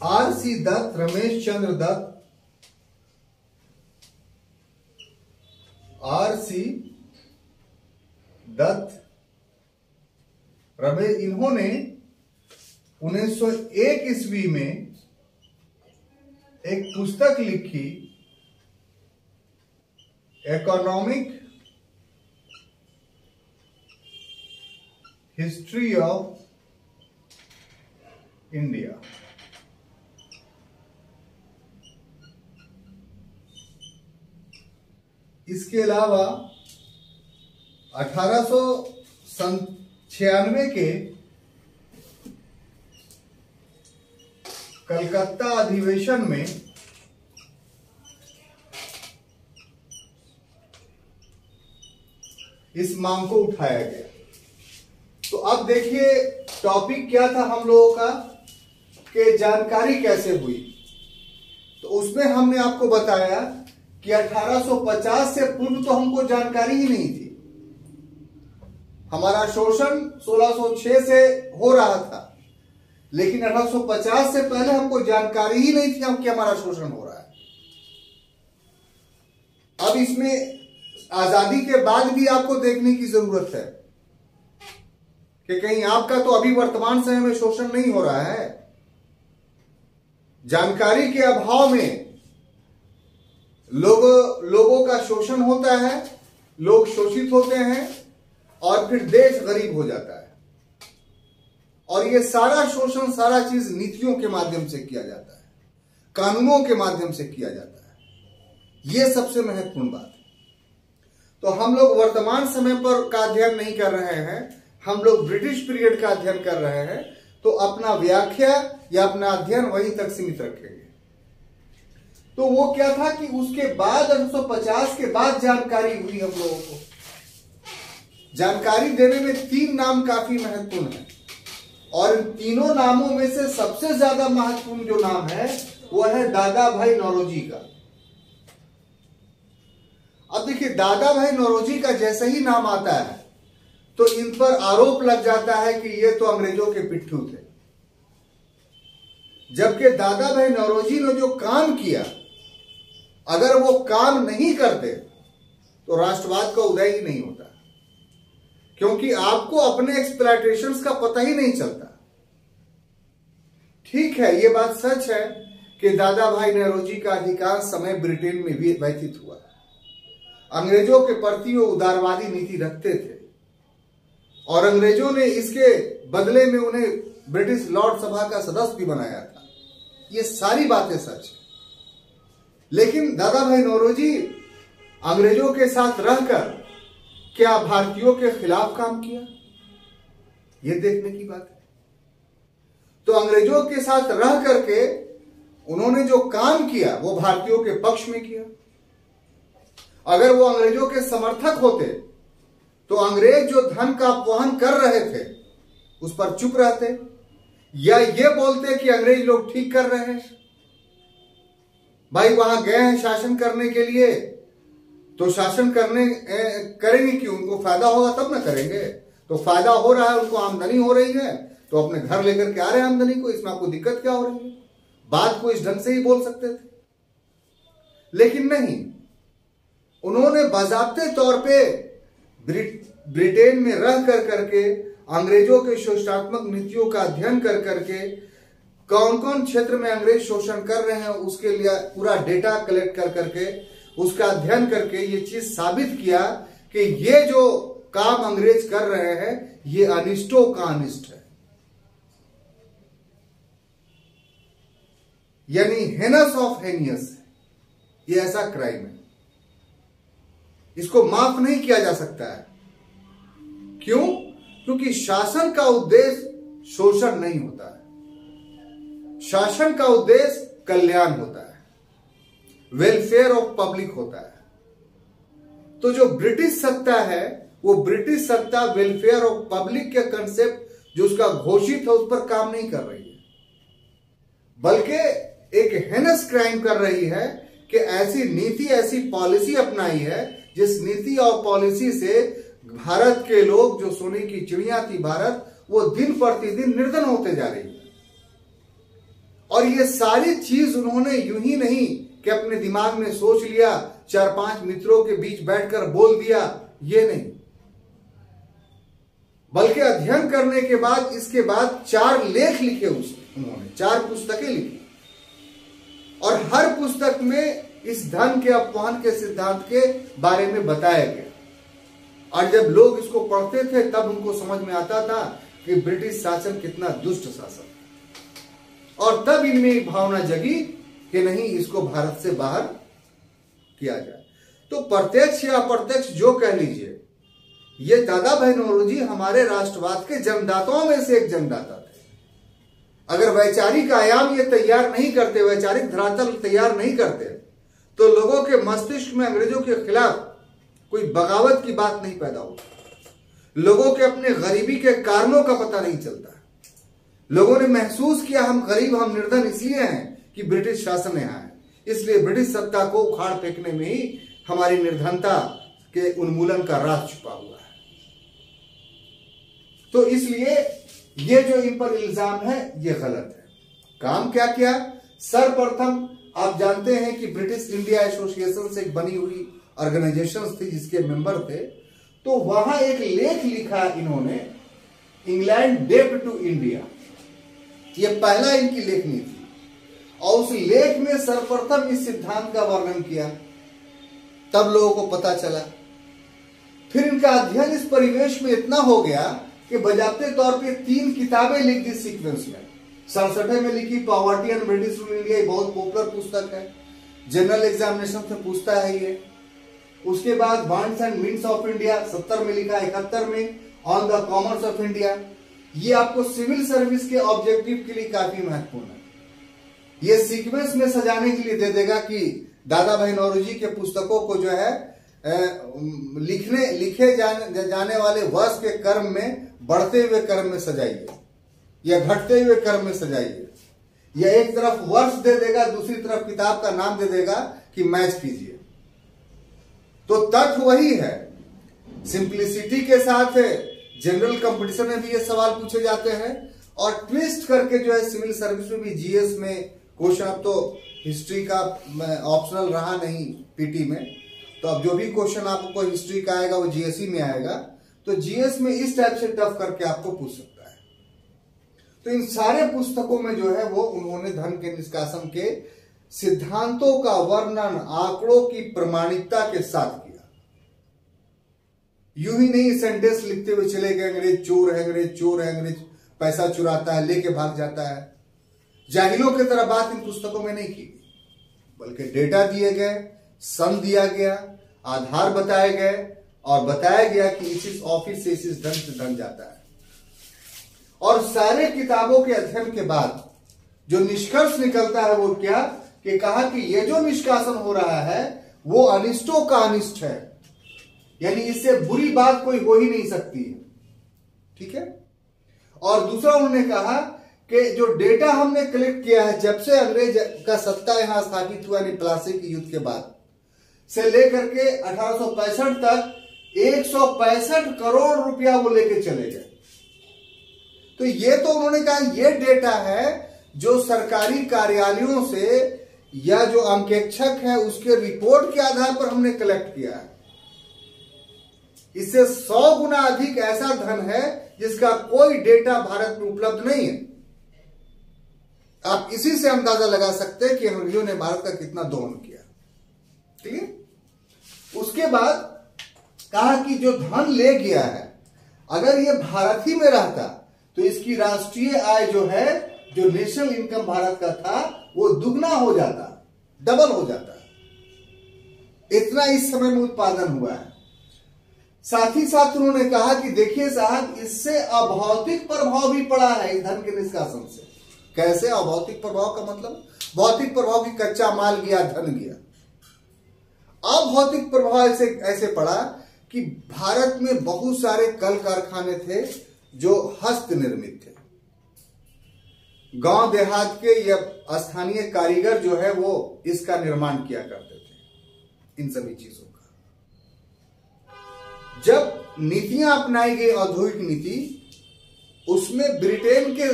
R.C. दत्त, रमेश चंद्र दत्त। R.C. दत्त रमेश, इन्होंने 1901 ईस्वी में एक पुस्तक लिखी, इकोनॉमिक हिस्ट्री ऑफ इंडिया। इसके अलावा 1896 के कलकत्ता अधिवेशन में इस मांग को उठाया गया। तो अब देखिए टॉपिक क्या था हम लोगों का कि जानकारी कैसे हुई। तो उसमें हमने आपको बताया कि 1850 से पूर्व तो हमको जानकारी ही नहीं थी। हमारा शोषण 1606 से हो रहा था, लेकिन 1850 से पहले हमको जानकारी ही नहीं थी कि हमारा शोषण हो रहा है। अब इसमें आजादी के बाद भी आपको देखने की जरूरत है कि कहीं आपका तो अभी वर्तमान समय में शोषण नहीं हो रहा है। जानकारी के अभाव में लोगों का शोषण होता है, लोग शोषित होते हैं और फिर देश गरीब हो जाता है। और ये सारा शोषण, सारा चीज नीतियों के माध्यम से किया जाता है, कानूनों के माध्यम से किया जाता है। ये सबसे महत्वपूर्ण बात है। तो हम लोग वर्तमान समय पर का अध्ययन नहीं कर रहे हैं, हम लोग ब्रिटिश पीरियड का अध्ययन कर रहे हैं। तो अपना व्याख्या या अपना अध्ययन वहीं तक सीमित रखेंगे। तो वो क्या था कि उसके बाद 1850 के बाद जानकारी हुई हम लोगों को। जानकारी देने में 3 नाम काफी महत्वपूर्ण है, और इन तीनों नामों में से सबसे ज्यादा महत्वपूर्ण जो नाम है वो है दादा भाई नौरोजी का। अब देखिए, दादा भाई नौरोजी का जैसे ही नाम आता है तो इन पर आरोप लग जाता है कि ये तो अंग्रेजों के पिट्ठू थे, जबकि दादा भाई नौरोजी ने जो काम किया, अगर वो काम नहीं करते तो राष्ट्रवाद का उदय ही नहीं होता, क्योंकि आपको अपने एक्सप्लॉयटेशंस का पता ही नहीं चलता। ठीक है, ये बात सच है कि दादा भाई नौरोजी का अधिकांश समय ब्रिटेन में भी व्यतीत हुआ। अंग्रेजों के प्रति वो उदारवादी नीति रखते थे और अंग्रेजों ने इसके बदले में उन्हें ब्रिटिश लॉर्ड सभा का सदस्य भी बनाया था। ये सारी बातें सच है। लेकिन दादा भाई नौरोजी अंग्रेजों के साथ रहकर क्या भारतीयों के खिलाफ काम किया, यह देखने की बात है। तो अंग्रेजों के साथ रह करके उन्होंने जो काम किया वो भारतीयों के पक्ष में किया। अगर वो अंग्रेजों के समर्थक होते तो अंग्रेज जो धन का अपहरण कर रहे थे उस पर चुप रहते, या ये बोलते कि अंग्रेज लोग ठीक कर रहे हैं, भाई वहां गए हैं शासन करने के लिए तो शासन करेंगे क्यों, उनको फायदा होगा तब ना करेंगे। तो फायदा हो रहा है, उनको आमदनी हो रही है तो अपने घर लेकर के आ रहे हैं आमदनी को, इसमें आपको दिक्कत क्या हो रही है। बात को इस ढंग से ही बोल सकते थे, लेकिन नहीं, उन्होंने बाज़ाब्ते तौर पे ब्रिटेन में रह करके अंग्रेजों के शोषणात्मक नीतियों का अध्ययन कर करके कौन कौन क्षेत्र में अंग्रेज शोषण कर रहे हैं उसके लिए पूरा डेटा कलेक्ट कर करके उसका अध्ययन करके ये चीज साबित किया कि ये जो काम अंग्रेज कर रहे हैं ये अनिष्टों का अनिष्ट है, यानी हेनस ऑफ हेनियस, ये ऐसा क्राइम है, इसको माफ नहीं किया जा सकता है। क्यों? क्योंकि शासन का उद्देश्य शोषण नहीं होता है, शासन का उद्देश्य कल्याण होता है, वेलफेयर ऑफ पब्लिक होता है। तो जो ब्रिटिश सत्ता है वो ब्रिटिश सत्ता वेलफेयर ऑफ पब्लिक के कंसेप्ट जो उसका घोषित है उस पर काम नहीं कर रही है, बल्कि एक हेनस क्राइम कर रही है कि ऐसी नीति ऐसी पॉलिसी अपनाई है जिस नीति और पॉलिसी से भारत के लोग, जो सोने की चिड़िया थी भारत, वो दिन प्रतिदिन निर्धन होते जा रही है। और ये सारी चीज उन्होंने यूं ही नहीं कि अपने दिमाग में सोच लिया, 4-5 मित्रों के बीच बैठकर बोल दिया, ये नहीं, बल्कि अध्ययन करने के बाद इसके बाद 4 लेख लिखे उन्होंने, 4 पुस्तकें लिखी, और हर पुस्तक में इस धन के अपहरण के सिद्धांत के बारे में बताया गया। और जब लोग इसको पढ़ते थे तब उनको समझ में आता था कि ब्रिटिश शासन कितना दुष्ट शासन, और तब इनमें भावना जगी कि नहीं, इसको भारत से बाहर किया जाए। तो प्रत्यक्ष या अप्रत्यक्ष जो कह लीजिए, ये दादा भाई नौरोजी हमारे राष्ट्रवाद के जन्मदाताओं में से एक जन्मदाता थे। अगर वैचारिक आयाम ये तैयार नहीं करते, वैचारिक धरातल तैयार नहीं करते, तो लोगों के मस्तिष्क में अंग्रेजों के खिलाफ कोई बगावत की बात नहीं पैदा होती, लोगों के अपने गरीबी के कारणों का पता नहीं चलता। लोगों ने महसूस किया हम गरीब, हम निर्धन इसलिए हैं कि ब्रिटिश शासन यहाँ है, इसलिए ब्रिटिश सत्ता को उखाड़ फेंकने में ही हमारी निर्धनता के उन्मूलन का राज छुपा हुआ है। तो इसलिए ये जो इन पर इल्जाम है ये गलत है। काम क्या किया? सर्वप्रथम आप जानते हैं कि ब्रिटिश इंडिया एसोसिएशन से बनी हुई ऑर्गेनाइजेशन थी जिसके मेंबर थे, तो वहां एक लेख लिखा इन्होंने, इंग्लैंड डेब्ट टू इंडिया, ये पहला इनकी लेखनी थी, और उस लेख में सर्वप्रथम इस सिद्धांत का वर्णन किया, तब लोगों को पता चला। फिर इनका अध्ययन इस परिवेश में इतना हो गया कि बजाते तौर पे 3 किताबें लिख दी सीक्वेंस में। 67 में लिखी poverty and British rule India, बहुत पॉपुलर पुस्तक है, जनरल एग्जामिनेशन से पूछता है ये। उसके बाद bonds and means of India 70 में लिखा, 71 में on the commerce of India. ये आपको सिविल सर्विस के ऑब्जेक्टिव के लिए काफी महत्वपूर्ण है, ये सीक्वेंस में सजाने के लिए दे देगा कि दादा भाई नौरोजी के पुस्तकों को जो है लिखे जाने वाले वर्ष के क्रम में बढ़ते हुए क्रम में सजाइए या घटते हुए क्रम में सजाइए, या एक तरफ वर्ष दे देगा, दूसरी तरफ किताब का नाम दे देगा कि मैच कीजिए। तो तथ्य वही है, सिंप्लिसिटी के साथ जनरल कंपटीशन में भी ये सवाल पूछे जाते हैं, और ट्विस्ट करके जो है सिविल सर्विस में भी, जीएस में क्वेश्चन, अब तो हिस्ट्री का ऑप्शनल रहा नहीं पीटी में, तो अब जो भी क्वेश्चन आपको हिस्ट्री का आएगा वो जीएसई में आएगा, तो जीएस में इस टाइप से टफ करके आपको पूछ सकता है। तो इन सारे पुस्तकों में जो है वो उन्होंने धन के निष्कासन के सिद्धांतों का वर्णन आंकड़ों की प्रमाणिकता के साथ किया। यूं ही नहीं सेंटेंस लिखते हुए चले गए, अंग्रेज चोर है, अंग्रेज चोर है, अंग्रेज पैसा चुराता है, लेके भाग जाता है, जाहिलों की तरह बात इन पुस्तकों में नहीं की। बल्कि डेटा दिए गए, सन दिया गया, आधार बताए गए और बताया गया कि इस ऑफिस से इस धन से धन जाता है। और सारे किताबों के अध्ययन के बाद जो निष्कर्ष निकलता है वो क्या, कि कहा कि ये जो निष्कासन हो रहा है वो अनिष्टों का अनिष्ट है, यानी इससे बुरी बात कोई हो ही नहीं सकती है। ठीक है। और दूसरा उन्होंने कहा कि जो डेटा हमने कलेक्ट किया है जब से अंग्रेज का सत्ता यहां स्थापित हुआ, यानी प्लासी के युद्ध के बाद से लेकर के 1865 तक 165 करोड़ रुपया वो लेके चले गए। तो ये तो उन्होंने कहा ये डेटा है जो सरकारी कार्यालयों से या जो अंकेक्षक है उसके रिपोर्ट के आधार पर हमने कलेक्ट किया है। इससे 100 गुना अधिक ऐसा धन है जिसका कोई डेटा भारत में उपलब्ध नहीं है। आप इसी से अंदाजा लगा सकते हैं कि अंग्रेजों ने भारत का कितना दोहन किया। ठीक है। उसके बाद कहा कि जो धन ले गया है अगर ये भारत ही में रहता तो इसकी राष्ट्रीय आय जो है, जो नेशनल इनकम भारत का था, वो दुगना हो जाता, डबल हो जाता। इतना इस समय में उत्पादन हुआ है। साथ ही साथ उन्होंने कहा कि देखिए साहब, इससे अभौतिक प्रभाव भी पड़ा है इस धन के निष्कासन से। कैसे अभौतिक प्रभाव का मतलब? भौतिक प्रभाव की कच्चा माल गया, धन गया। अभौतिक प्रभाव ऐसे पड़ा कि भारत में बहुत सारे कल कारखाने थे जो हस्त निर्मित थे। गांव देहात के या स्थानीय कारीगर जो है वो इसका निर्माण किया करते थे, इन सभी चीजों का। जब नीतियां अपनाई गई औद्योगिक नीति, उसमें ब्रिटेन के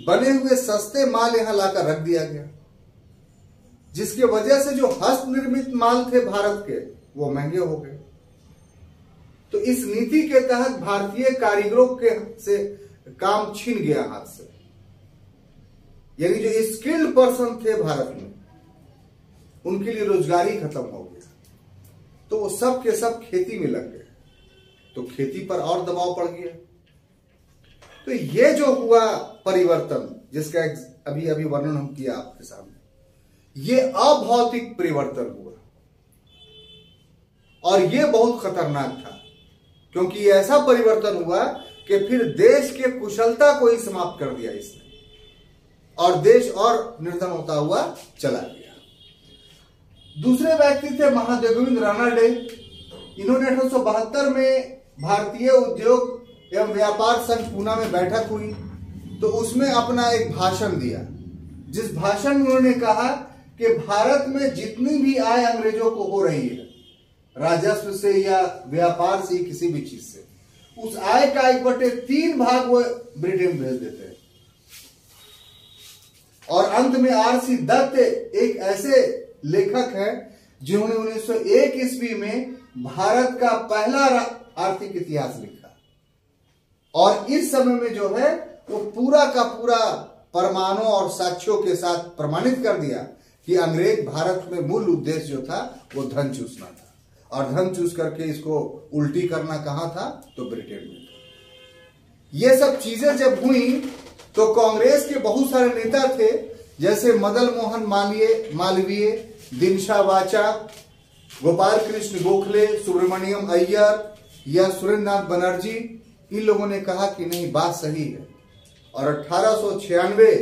बने हुए सस्ते माल यहां लाकर रख दिया गया, जिसकी वजह से जो हस्त निर्मित माल थे भारत के वो महंगे हो गए। तो इस नीति के तहत भारतीय कारीगरों के से काम छीन गया हाथ से, यानी जो स्किल्ड पर्सन थे भारत में उनके लिए रोजगारी खत्म हो गया। तो वो सब के सब खेती में लग गए, तो खेती पर और दबाव पड़ गया। तो ये जो हुआ परिवर्तन, जिसका अभी अभी वर्णन हम किया आपके सामने, ये अभौतिक परिवर्तन हुआ और ये बहुत खतरनाक था, क्योंकि ये ऐसा परिवर्तन हुआ कि फिर देश के कुशलता को ही समाप्त कर दिया इसने, और देश और निर्धन होता हुआ चला गया। दूसरे व्यक्ति थे महादेव गोविंद रानाडे। इन्होंने 1872 में भारतीय उद्योग एवं व्यापार संघ पूना में बैठक हुई, तो उसमें अपना एक भाषण दिया, जिस भाषण में उन्होंने कहा कि भारत में जितनी भी आय अंग्रेजों को हो रही है, राजस्व से या व्यापार से, किसी भी चीज से, उस आय का 1/3 भाग वो ब्रिटेन भेज देते हैं। और अंत में आर.सी. दत्त एक ऐसे लेखक हैं जिन्होंने 1901 ईस्वी में भारत का पहला आर्थिक इतिहास लिखा, और इस समय में जो है वो पूरा का पूरा प्रमाणों और साक्ष्यों के साथ प्रमाणित कर दिया कि अंग्रेज भारत में मूल उद्देश्य जो था वो धन चूसना था, और धन चूस करके इसको उल्टी करना कहां था? तो ब्रिटेन में। ये सब चीजें जब हुई तो कांग्रेस के बहुत सारे नेता थे, जैसे मदन मोहन मालवीय, दिनशा वाचा, गोपाल कृष्ण गोखले, सुब्रमण्यम अय्यर या सुरेंद्रनाथ बनर्जी, इन लोगों ने कहा कि नहीं, बात सही है। और 1896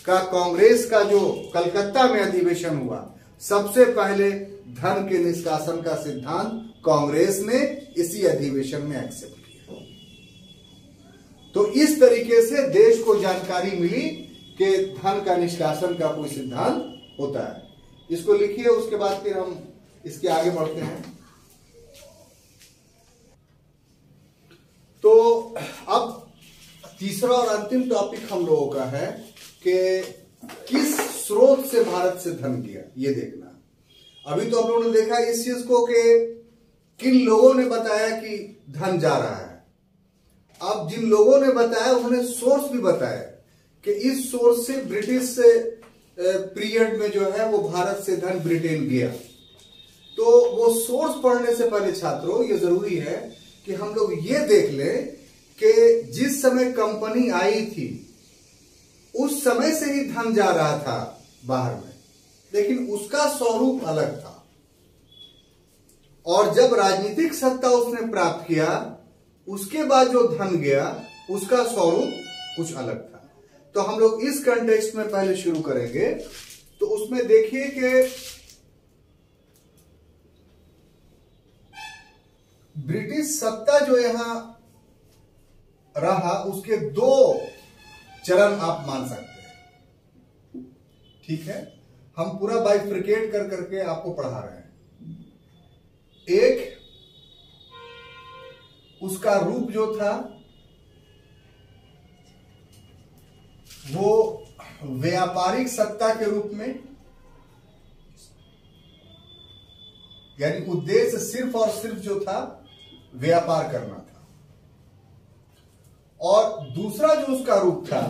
का कांग्रेस का जो कलकत्ता में अधिवेशन हुआ, सबसे पहले धन के निष्कासन का सिद्धांत कांग्रेस ने इसी अधिवेशन में एक्सेप्ट किया। तो इस तरीके से देश को जानकारी मिली कि धन का निष्कासन का कोई सिद्धांत होता है। इसको लिखिए, उसके बाद फिर हम इसके आगे बढ़ते हैं। तो अब तीसरा और अंतिम टॉपिक हम लोगों का है कि किस स्रोत से भारत से धन गया, ये देखना। अभी तो हम लोगों ने देखा इस चीज को कि किन लोगों ने बताया कि धन जा रहा है। अब जिन लोगों ने बताया उन्होंने सोर्स भी बताया कि इस सोर्स से ब्रिटिश पीरियड में जो है वो भारत से धन ब्रिटेन गया। तो वो सोर्स पढ़ने से पहले छात्रों ये जरूरी है कि हम लोग ये देख लें कि जिस समय कंपनी आई थी उस समय से ही धन जा रहा था बाहर में, लेकिन उसका स्वरूप अलग था। और जब राजनीतिक सत्ता उसने प्राप्त किया, उसके बाद जो धन गया उसका स्वरूप कुछ अलग था। तो हम लोग इस कंटेक्स्ट में पहले शुरू करेंगे। तो उसमें देखिए कि ब्रिटिश सत्ता जो यहां रहा, उसके दो चरण आप मान सकते हैं। ठीक है, हम पूरा बाइफर्केट कर करके आपको पढ़ा रहे हैं। एक, उसका रूप जो था वो व्यापारिक सत्ता के रूप में, यानी उद्देश्य सिर्फ और सिर्फ जो था व्यापार करना था। और दूसरा जो उसका रूप था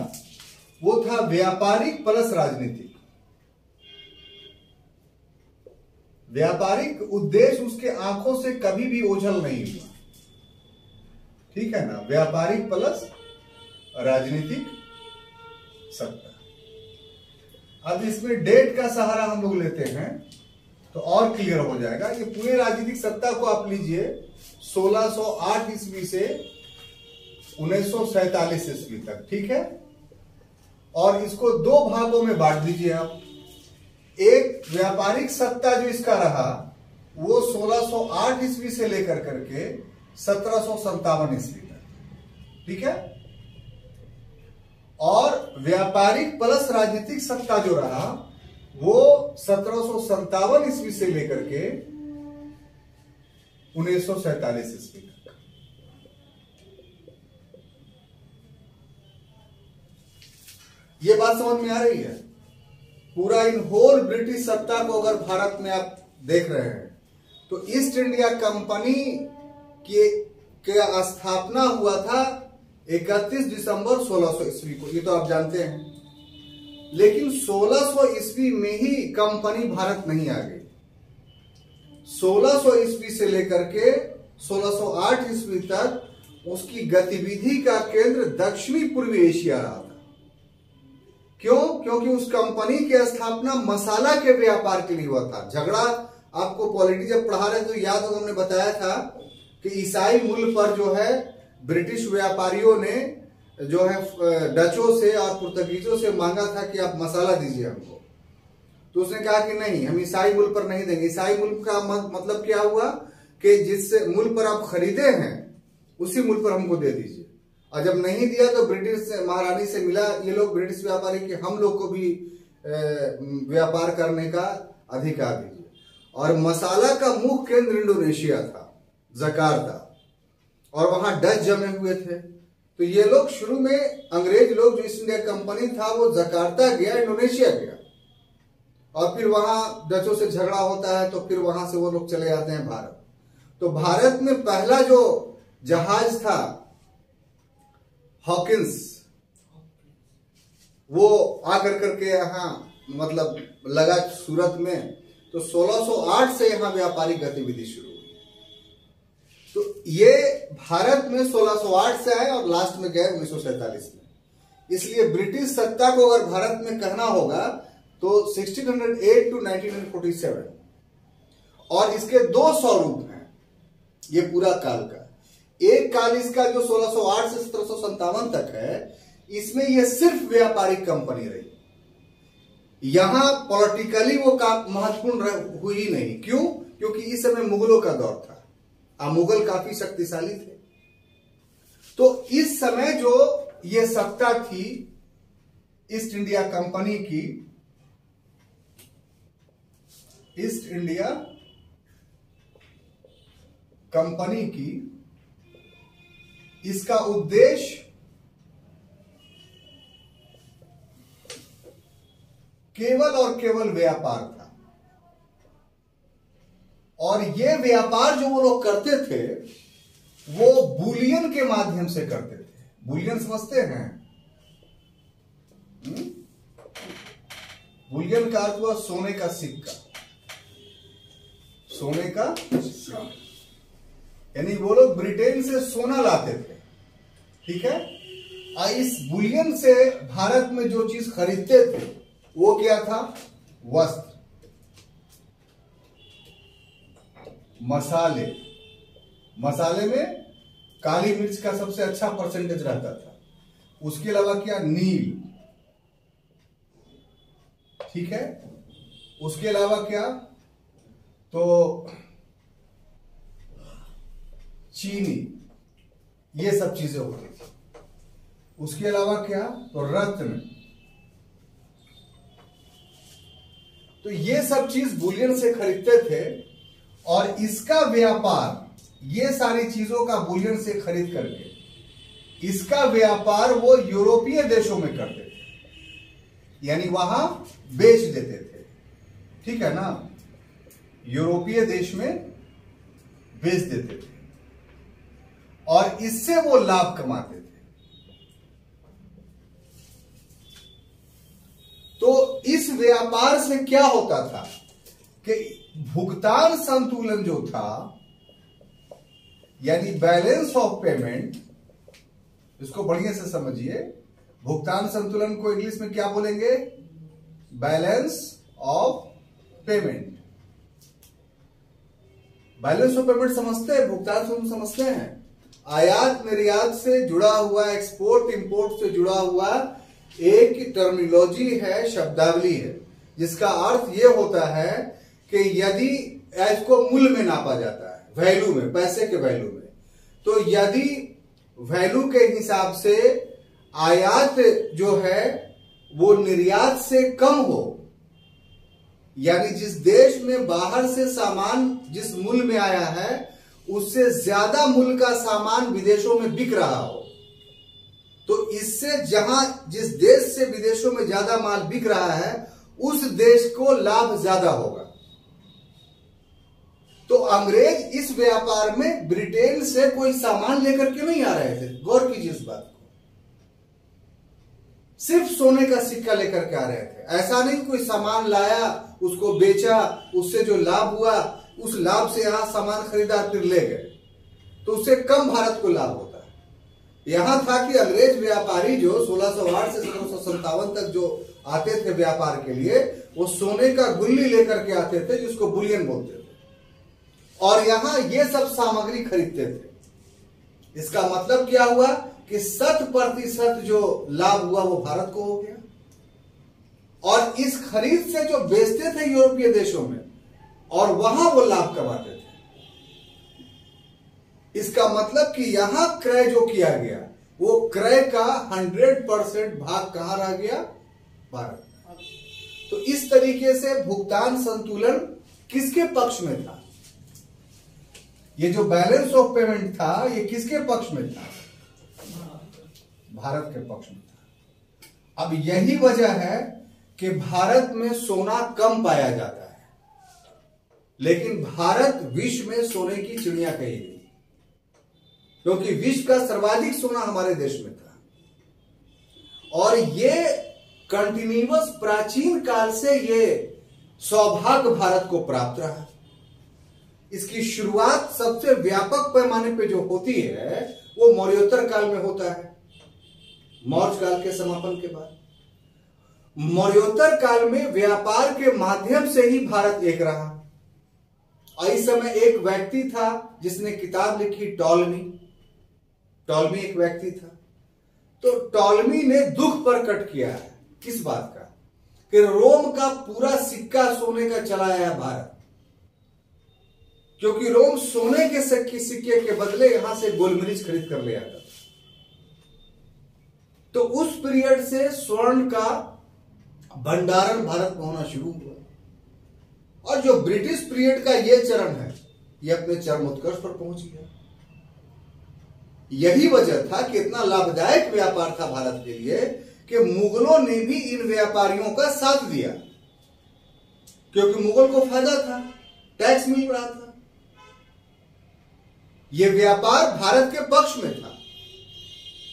वो था व्यापारिक प्लस राजनीतिक। व्यापारिक उद्देश्य उसके आंखों से कभी भी ओझल नहीं हुआ। ठीक है ना, व्यापारिक प्लस राजनीतिक सत्ता। अब इसमें डेट का सहारा हम लोग लेते हैं तो और क्लियर हो जाएगा। ये पूरे राजनीतिक सत्ता को आप लीजिए 1608 ईस्वी से 1947 ईस्वी तक। ठीक है, और इसको दो भागों में बांट दीजिए आप। एक व्यापारिक सत्ता जो इसका रहा वो 1608 ईस्वी से लेकर करके 1757 ईस्वी तक। ठीक है, और व्यापारिक प्लस राजनीतिक सत्ता जो रहा वो 1757 ईस्वी से लेकर के 1947 ईस्वी तक। ये बात समझ में आ रही है? पूरा इन होल ब्रिटिश सत्ता को अगर भारत में आप देख रहे हैं तो ईस्ट इंडिया कंपनी के स्थापना हुआ था 31 दिसंबर 1600 ईस्वी को। ये तो आप जानते हैं। लेकिन 1600 ईस्वी में ही कंपनी भारत नहीं आ गई। 1600 ईस्वी से लेकर के 1608 ईस्वी तक उसकी गतिविधि का केंद्र दक्षिणी पूर्वी एशिया रहा था। क्यों? क्योंकि उस कंपनी की स्थापना मसाला के व्यापार के लिए हुआ था। झगड़ा आपको पॉलिटी जब पढ़ा रहे तो याद हो, हमने बताया था कि ईसाई मूल पर जो है ब्रिटिश व्यापारियों ने जो है डचों से और पुर्तगीजों से मांगा था कि आप मसाला दीजिए हमको। तो उसने कहा कि नहीं, हम ईसाई मूल पर नहीं देंगे। ईसाई मूल का मतलब क्या हुआ कि जिस मूल पर आप खरीदे हैं उसी मूल पर हमको दे दीजिए। और जब नहीं दिया तो ब्रिटिश महारानी से मिला ये लोग ब्रिटिश व्यापारी कि हम लोग को भी व्यापार करने का अधिकार दीजिए। और मसाला का मुख्य केंद्र इंडोनेशिया था, जकार्ता, और वहां डच जमे हुए थे। तो ये लोग शुरू में अंग्रेज लोग जो ईस्ट इंडिया कंपनी था वो जकार्ता गया, इंडोनेशिया गया, और फिर वहां डचों से झगड़ा होता है तो फिर वहां से वो लोग चले जाते हैं भारत। तो भारत में पहला जो जहाज था हॉकिंस, वो आकर करके यहाँ मतलब लगा सूरत में। तो 1608 से यहाँ व्यापारिक गतिविधि शुरू हुई। तो ये भारत में 1608 से आए और लास्ट में गए 1947 में। इसलिए ब्रिटिश सत्ता को अगर भारत में कहना होगा तो 1608 टू 1947। और इसके दो स्वरूप हैं ये पूरा काल का। एक काल इसका जो 1608 से 1757 तक है, इसमें यह सिर्फ व्यापारिक कंपनी रही। यहां पॉलिटिकली वो महत्वपूर्ण हुई नहीं। क्यों? क्योंकि इस समय मुगलों का दौर था, मुगल काफी शक्तिशाली थे। तो इस समय जो ये सत्ता थी ईस्ट इंडिया कंपनी की, ईस्ट इंडिया कंपनी की, इसका उद्देश्य केवल और केवल व्यापार था। और ये व्यापार जो वो लोग करते थे वो बुलियन के माध्यम से करते थे। बुलियन समझते हैं? बुलियन का अर्थ हुआ सोने का सिक्का। सोने का सिक्का यानी वो लोग ब्रिटेन से सोना लाते थे। ठीक है, और इस बुलियन से भारत में जो चीज खरीदते थे वो क्या था? वस्त्र। मसाले, मसाले में काली मिर्च का सबसे अच्छा परसेंटेज रहता था। उसके अलावा क्या, नील, ठीक है। उसके अलावा क्या, तो चीनी, ये सब चीजें होती थी। उसके अलावा क्या, तो रत्न। तो ये सब चीज बुलियन से खरीदते थे और इसका व्यापार, ये सारी चीजों का बुलियन से खरीद करके इसका व्यापार वो यूरोपीय देशों में करते थे, यानी वहां बेच देते थे, ठीक है ना, यूरोपीय देश में बेच देते थे और इससे वो लाभ कमाते थे। तो इस व्यापार से क्या होता था कि भुगतान संतुलन जो था, यानी बैलेंस ऑफ पेमेंट, इसको बढ़िया से समझिए। भुगतान संतुलन को इंग्लिश में क्या बोलेंगे, balance of payment. Balance of payment समझते हैं, भुगतान संतुलन समझते हैं। आयात निर्यात से जुड़ा हुआ, एक्सपोर्ट इंपोर्ट से जुड़ा हुआ एक टर्मिनोलॉजी है, शब्दावली है, जिसका अर्थ यह होता है कि यदि इसको मूल्य में नापा जाता है, वैल्यू में, पैसे के वैल्यू में, तो यदि वैल्यू के हिसाब से आयात जो है वो निर्यात से कम हो, यानी जिस देश में बाहर से सामान जिस मूल्य में आया है उससे ज्यादा मूल्य का सामान विदेशों में बिक रहा हो, तो इससे जहां जिस देश से विदेशों में ज्यादा माल बिक रहा है उस देश को लाभ ज्यादा होगा। तो अंग्रेज इस व्यापार में ब्रिटेन से कोई सामान लेकर के नहीं आ रहे थे, गौर कीजिए इस बात को, सिर्फ सोने का सिक्का लेकर के आ रहे थे। ऐसा नहीं कोई सामान लाया, उसको बेचा, उससे जो लाभ हुआ उस लाभ से यहां सामान खरीदा फिर ले गए, तो उससे कम भारत को लाभ होता है। यहां था कि अंग्रेज व्यापारी जो 1608 से 1657 तक जो आते थे व्यापार के लिए, वो सोने का गुल्ली लेकर के आते थे जिसको बुलियन बोलते थे, और यहां ये सब सामग्री खरीदते थे। इसका मतलब क्या हुआ कि 100% जो लाभ हुआ वो भारत को हो गया, और इस खरीद से जो बेचते थे यूरोपीय देशों में और वहां वो लाभ कमाते थे। इसका मतलब कि यहां क्रय जो किया गया वो क्रय का 100% भाग कहां रह गया, भारत। तो इस तरीके से भुगतान संतुलन किसके पक्ष में था, ये जो बैलेंस ऑफ पेमेंट था ये किसके पक्ष में था, भारत के पक्ष में था। अब यही वजह है कि भारत में सोना कम पाया जाता है, लेकिन भारत विश्व में सोने की चिड़िया कही गई, क्योंकि विश्व का सर्वाधिक सोना हमारे देश में था। और ये कंटिन्यूअस प्राचीन काल से ये सौभाग्य भारत को प्राप्त रहा। इसकी शुरुआत सबसे व्यापक पैमाने पे जो होती है वो मौर्योत्तर काल में होता है, मौर्य काल के समापन के बाद। मौर्योत्तर काल में व्यापार के माध्यम से ही भारत एक रहा। और इस समय एक व्यक्ति था जिसने किताब लिखी, टॉलमी एक व्यक्ति था। तो टॉलमी ने दुख प्रकट किया है, किस बात का, कि रोम का पूरा सिक्का सोने का चलाया है भारत, क्योंकि रोम सोने के सिक्के के बदले यहां से गोलमरीच खरीद कर ले आता था। तो उस पीरियड से स्वर्ण का भंडारण भारत में होना शुरू हुआ, और जो ब्रिटिश पीरियड का ये चरण है ये अपने चरमोत्कर्ष पर पहुंच गया। यही वजह था कि इतना लाभदायक व्यापार था भारत के लिए कि मुगलों ने भी इन व्यापारियों का साथ दिया, क्योंकि मुगल को फायदा था, टैक्स मिल रहा था। यह व्यापार भारत के पक्ष में था।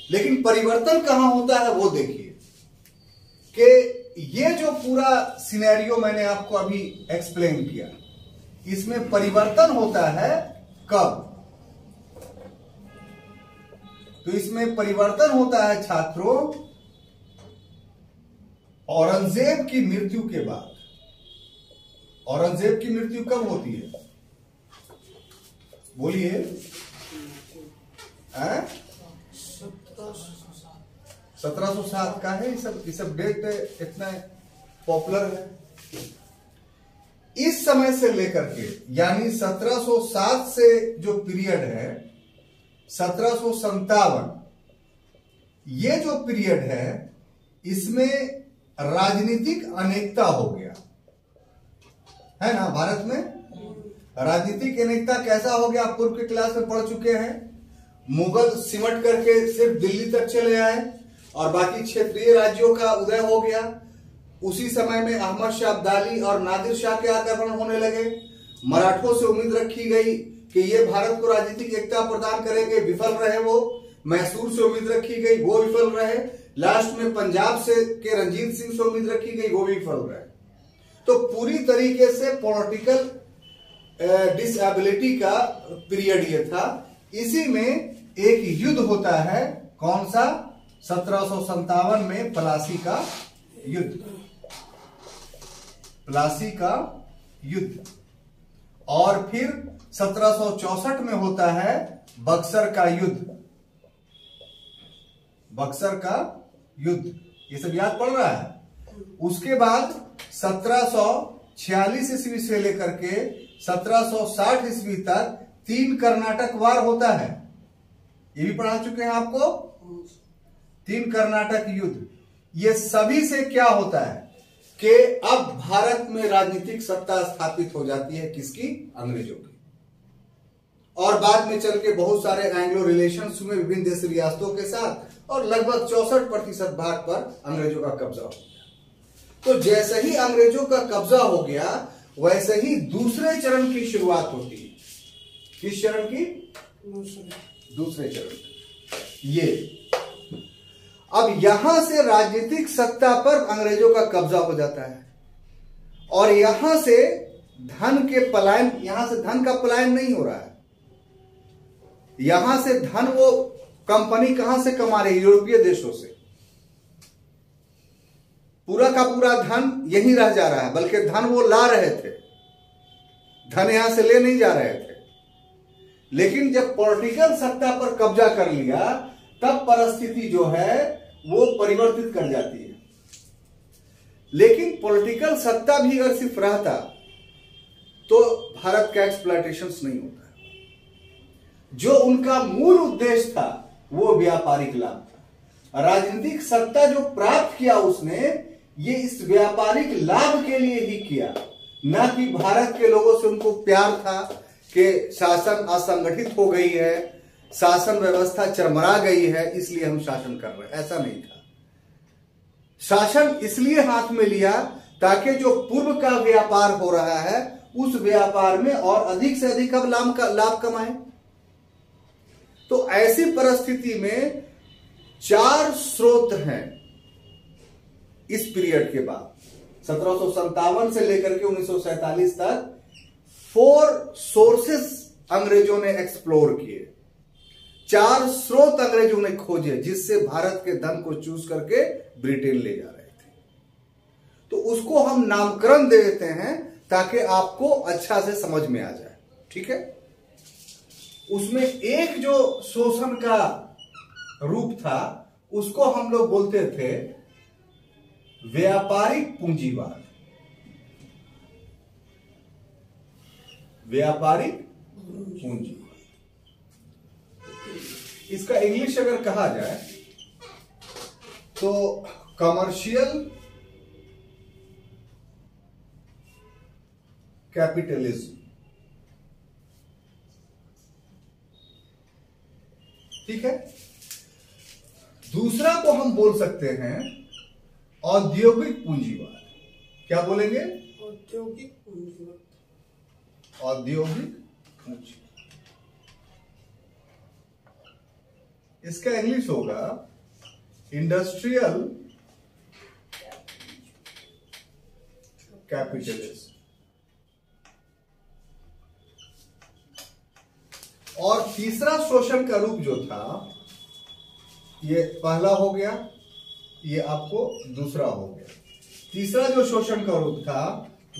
लेकिन परिवर्तन कहां होता है वो देखिए, कि ये जो पूरा सिनेरियो मैंने आपको अभी एक्सप्लेन किया, इसमें परिवर्तन होता है कब, तो इसमें परिवर्तन होता है छात्रों औरंगजेब की मृत्यु के बाद। औरंगजेब की मृत्यु कब होती है, बोलिए। 1707 का है। ये सब डेट इतना पॉपुलर है। इस समय से लेकर के यानी 1707 से जो पीरियड है 1757, ये जो पीरियड है इसमें राजनीतिक अनेकता हो गया है ना। भारत में राजनीतिक अनेकता कैसा हो गया, आप पूर्व के क्लास में पढ़ चुके हैं। मुगल सिमट करके सिर्फ दिल्ली तक चले आए और बाकी क्षेत्रीय राज्यों का उदय हो गया। उसी समय में अहमद शाह अब्दाली और नादिर शाह के आक्रमण होने लगे। मराठों से उम्मीद रखी गई कि ये भारत को राजनीतिक एकता प्रदान करेंगे, विफल रहे वो। मैसूर से उम्मीद रखी गई, वो विफल रहे। लास्ट में पंजाब से के रंजीत सिंह से उम्मीद रखी गई, वो भी विफल रहे। तो पूरी तरीके से पॉलिटिकल डिसएबिलिटी का पीरियड ये था। इसी में एक युद्ध होता है, कौन सा, 1757 में प्लासी का युद्ध। प्लासी का युद्ध। और फिर 1764 में होता है बक्सर का युद्ध। बक्सर का युद्ध, ये सब याद पड़ रहा है। उसके बाद 1746 ईस्वी से लेकर के 1760 ईस्वी तक 3 कर्नाटक वार होता है। ये भी पढ़ा चुके हैं आपको, 3 कर्नाटक युद्ध। ये सभी से क्या होता है कि अब भारत में राजनीतिक सत्ता स्थापित हो जाती है, किसकी, अंग्रेजों की। और बाद में चल के बहुत सारे एंग्लो रिलेशंस हुए विभिन्न देश रियासतों के साथ और लगभग 64% भाग पर अंग्रेजों का कब्जा हो गया। तो जैसे ही अंग्रेजों का कब्जा हो गया वैसे ही दूसरे चरण की शुरुआत होती है। किस चरण की? दूसरे चरण की। ये अब यहां से राजनीतिक सत्ता पर अंग्रेजों का कब्जा हो जाता है और यहां से धन के पलायन, यहां से धन का पलायन नहीं हो रहा है। यहां से धन वो कंपनी कहां से कमा रही है? यूरोपीय देशों से। पूरा का पूरा धन यहीं रह जा रहा है, बल्कि धन वो ला रहे थे, धन यहां से ले नहीं जा रहे थे। लेकिन जब पॉलिटिकल सत्ता पर कब्जा कर लिया तब परिस्थिति जो है वो परिवर्तित कर जाती है। लेकिन पॉलिटिकल सत्ता भी अगर सिर्फ रहता तो भारत का एक्सप्लॉयटेशन नहीं होता। जो उनका मूल उद्देश्य था वो व्यापारिक लाभ था। राजनीतिक सत्ता जो प्राप्त किया उसने, ये इस व्यापारिक लाभ के लिए ही किया, ना कि भारत के लोगों से उनको प्यार था कि शासन असंगठित हो गई है, शासन व्यवस्था चरमरा गई है, इसलिए हम शासन कर रहे हैं। ऐसा नहीं था। शासन इसलिए हाथ में लिया ताकि जो पूर्व का व्यापार हो रहा है उस व्यापार में और अधिक से अधिक अब लाभ कमाएं। तो ऐसी परिस्थिति में 4 स्रोत हैं इस पीरियड के बाद, 1757 से लेकर के 1947 तक 4 सोर्सेस अंग्रेजों ने एक्सप्लोर किए। 4 स्रोत अंग्रेजों ने खोजे जिससे भारत के धन को चूस करके ब्रिटेन ले जा रहे थे। तो उसको हम नामकरण दे देते हैं ताकि आपको अच्छा से समझ में आ जाए। ठीक है। उसमें एक जो शोषण का रूप था उसको हम लोग बोलते थे व्यापारिक पूंजीवाद। व्यापारिक पूंजीवाद, इसका इंग्लिश अगर कहा जाए तो कमर्शियल कैपिटलिज्म। ठीक है। दूसरा को हम बोल सकते हैं औद्योगिक पूंजीवाद। क्या बोलेंगे? औद्योगिक पूंजीवाद। औद्योगिक पूंजी, इसका इंग्लिश होगा इंडस्ट्रियल कैपिटलिज्म। और तीसरा शोषण का रूप जो था, ये पहला हो गया, ये आपको दूसरा हो गया। तीसरा जो शोषण का रूप था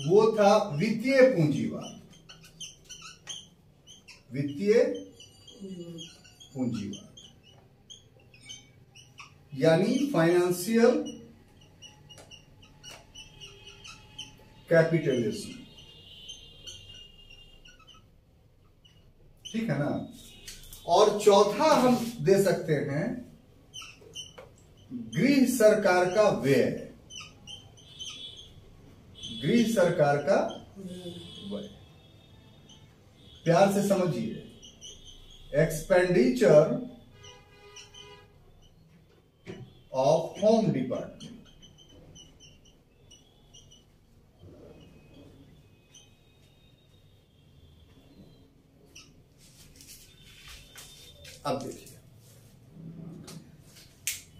वो था वित्तीय पूंजीवाद। वित्तीय पूंजीवाद यानी फाइनेंशियल कैपिटलिज्म। ठीक है ना। और चौथा हम दे सकते हैं गृह सरकार का व्यय। गृह सरकार का व्यय, प्यार से समझिए, एक्सपेंडिचर ऑफ होम डिपार्टमेंट। अब देखिए,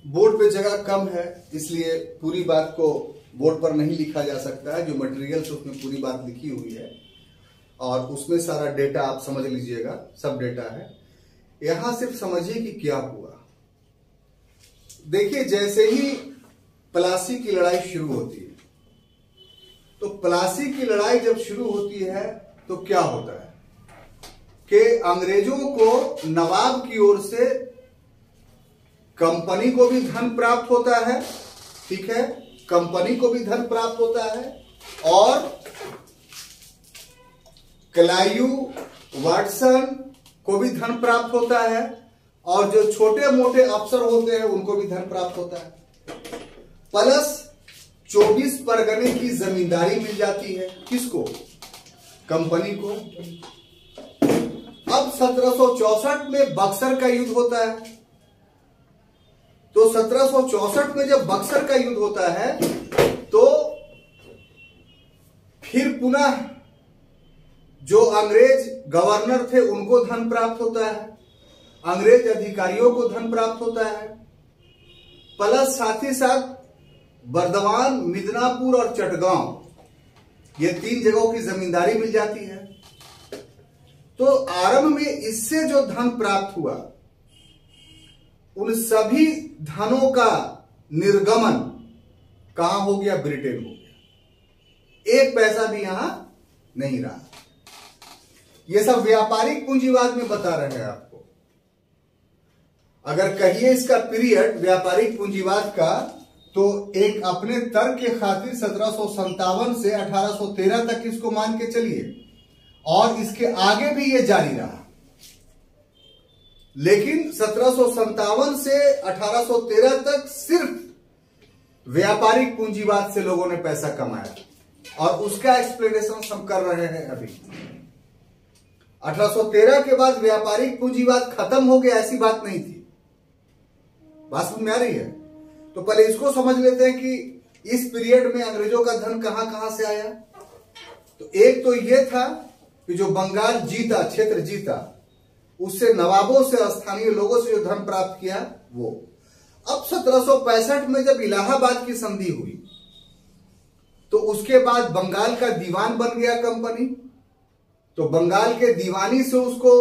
बोर्ड पे जगह कम है इसलिए पूरी बात को बोर्ड पर नहीं लिखा जा सकता है। जो मटेरियल्स उसमें पूरी बात लिखी हुई है और उसमें सारा डेटा आप समझ लीजिएगा, सब डेटा है। यहां सिर्फ समझिए कि क्या हुआ। देखिए, जैसे ही प्लासी की लड़ाई शुरू होती है, तो प्लासी की लड़ाई जब शुरू होती है तो क्या होता है कि अंग्रेजों को नवाब की ओर से कंपनी को भी धन प्राप्त होता है। ठीक है, कंपनी को भी धन प्राप्त होता है और क्लायू वाटसन को भी धन प्राप्त होता है और जो छोटे मोटे अफसर होते हैं उनको भी धन प्राप्त होता है। प्लस 24 परगने की जमींदारी मिल जाती है। किसको? कंपनी को। अब 1764 में बक्सर का युद्ध होता है। तो 1764 में जब बक्सर का युद्ध होता है तो फिर पुनः जो अंग्रेज गवर्नर थे उनको धन प्राप्त होता है, अंग्रेज अधिकारियों को धन प्राप्त होता है। प्लस साथ ही साथ बर्दवान, मिदनापुर और चटगांव, ये 3 जगहों की जमींदारी मिल जाती है। तो आरंभ में इससे जो धन प्राप्त हुआ, उन सभी धनों का निर्गमन कहां हो गया? ब्रिटेन हो गया। 1 पैसा भी यहां नहीं रहा। ये सब व्यापारिक पूंजीवाद में बता रहे हैं आपको। अगर कहिए इसका पीरियड व्यापारिक पूंजीवाद का, तो एक अपने तर्क के खातिर 1757 से 1813 तक इसको मान के चलिए और इसके आगे भी ये जारी रहा। लेकिन 1757 से 1813 तक सिर्फ व्यापारिक पूंजीवाद से लोगों ने पैसा कमाया और उसका एक्सप्लेनेशन हम कर रहे हैं अभी। 1813 के बाद व्यापारिक पूंजीवाद खत्म हो गया, ऐसी बात नहीं थी। बात समझ में आ रही है? तो पहले इसको समझ लेते हैं कि इस पीरियड में अंग्रेजों का धन कहां कहां से आया। तो एक तो यह था कि जो बंगाल जीता, क्षेत्र जीता, उससे नवाबों से, स्थानीय लोगों से जो धन प्राप्त किया वो। अब 1765 में जब इलाहाबाद की संधि हुई तो उसके बाद बंगाल का दीवान बन गया कंपनी। तो बंगाल के दीवानी से उसको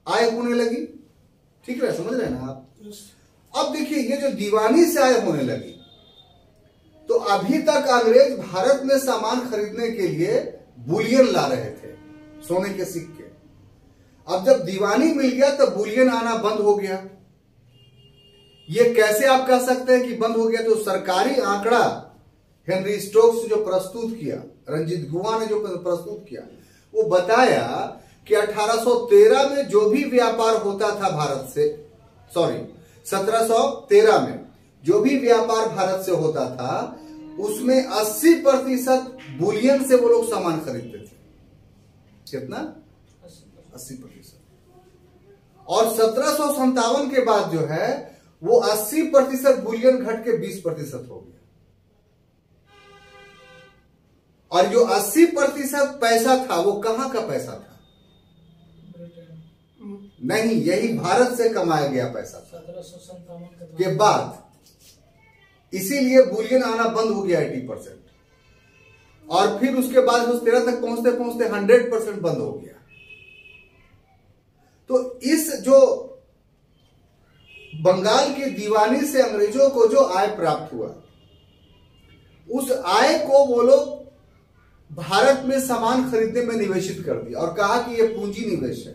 आय होने लगी। ठीक है, समझ रहे हैं ना आप? अब देखिए, ये जो दीवानी से आय होने लगी, तो अभी तक अंग्रेज भारत में सामान खरीदने के लिए बुलियन ला रहे थे, सोने के सिक्के। अब जब दीवानी मिल गया तो बुलियन आना बंद हो गया। ये कैसे आप कह सकते हैं कि बंद हो गया? तो सरकारी आंकड़ा हेनरी स्टोक्स जो प्रस्तुत किया, रंजीत गुहा ने जो प्रस्तुत किया, वो बताया कि 1813 में जो भी व्यापार होता था भारत से, 1713 में जो भी व्यापार भारत से होता था, उसमें 80% बुलियन से वो लोग सामान खरीदते थे। कितना? 80%। और 1757 के बाद जो है वो 80% बुलियन घट के 20% हो गया। और जो 80% पैसा था वो कहां का पैसा था? नहीं, यही भारत से कमाया गया पैसा था 1757 के बाद। इसीलिए बुलियन आना बंद हो गया 80%। और फिर उसके बाद 13 तक पहुंचते पहुंचते 100% बंद हो गया। तो इस जो बंगाल की दीवानी से अंग्रेजों को जो आय प्राप्त हुआ, उस आय को वो लोग भारत में सामान खरीदने में निवेशित कर दिया और कहा कि यह पूंजी निवेश है।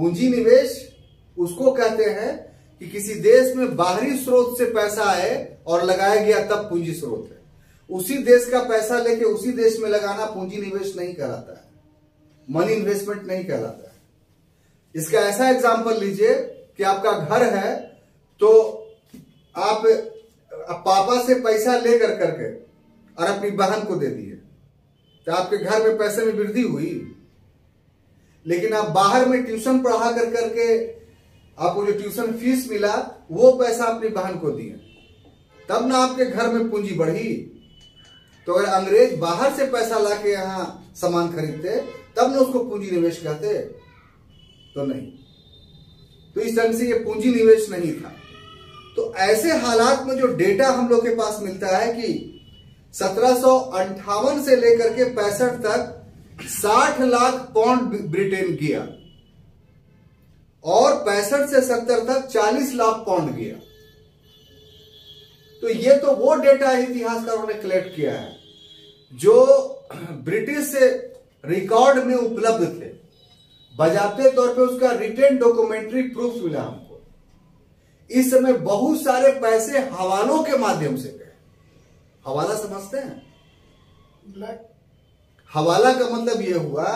पूंजी निवेश उसको कहते हैं कि किसी देश में बाहरी स्रोत से पैसा आए और लगाया गया तब पूंजी स्रोत है। उसी देश का पैसा लेके उसी देश में लगाना पूंजी निवेश नहीं कहलाता है, मनी इन्वेस्टमेंट नहीं कहलाता है। इसका ऐसा एग्जांपल लीजिए कि आपका घर है, तो आप पापा से पैसा लेकर करके और अपनी बहन को दे दिए, तो आपके घर में पैसे में वृद्धि हुई। लेकिन आप बाहर में ट्यूशन पढ़ा कर करके आपको जो ट्यूशन फीस मिला वो पैसा अपनी बहन को दिए, तब ना आपके घर में पूंजी बढ़ी। तो अगर अंग्रेज बाहर से पैसा लाके यहां सामान खरीदते तब ना उसको पूंजी निवेश कहते, तो नहीं। तो इस ढंग से ये पूंजी निवेश नहीं था। तो ऐसे हालात में जो डेटा हम लोग के पास मिलता है कि 1758 से लेकर के 65 तक 60 लाख पाउंड ब्रिटेन गया और 65 से 70 तक 40 लाख पाउंड गया। तो ये तो वो डेटा इतिहासकारों ने कलेक्ट किया है जो ब्रिटिश से रिकॉर्ड में उपलब्ध थे। बजाते तौर पे उसका रिटेन डॉक्यूमेंट्री प्रूफ मिला हमको। इस समय बहुत सारे पैसे हवालों के माध्यम से गए। हवाला समझते हैं? हवाला का मतलब यह हुआ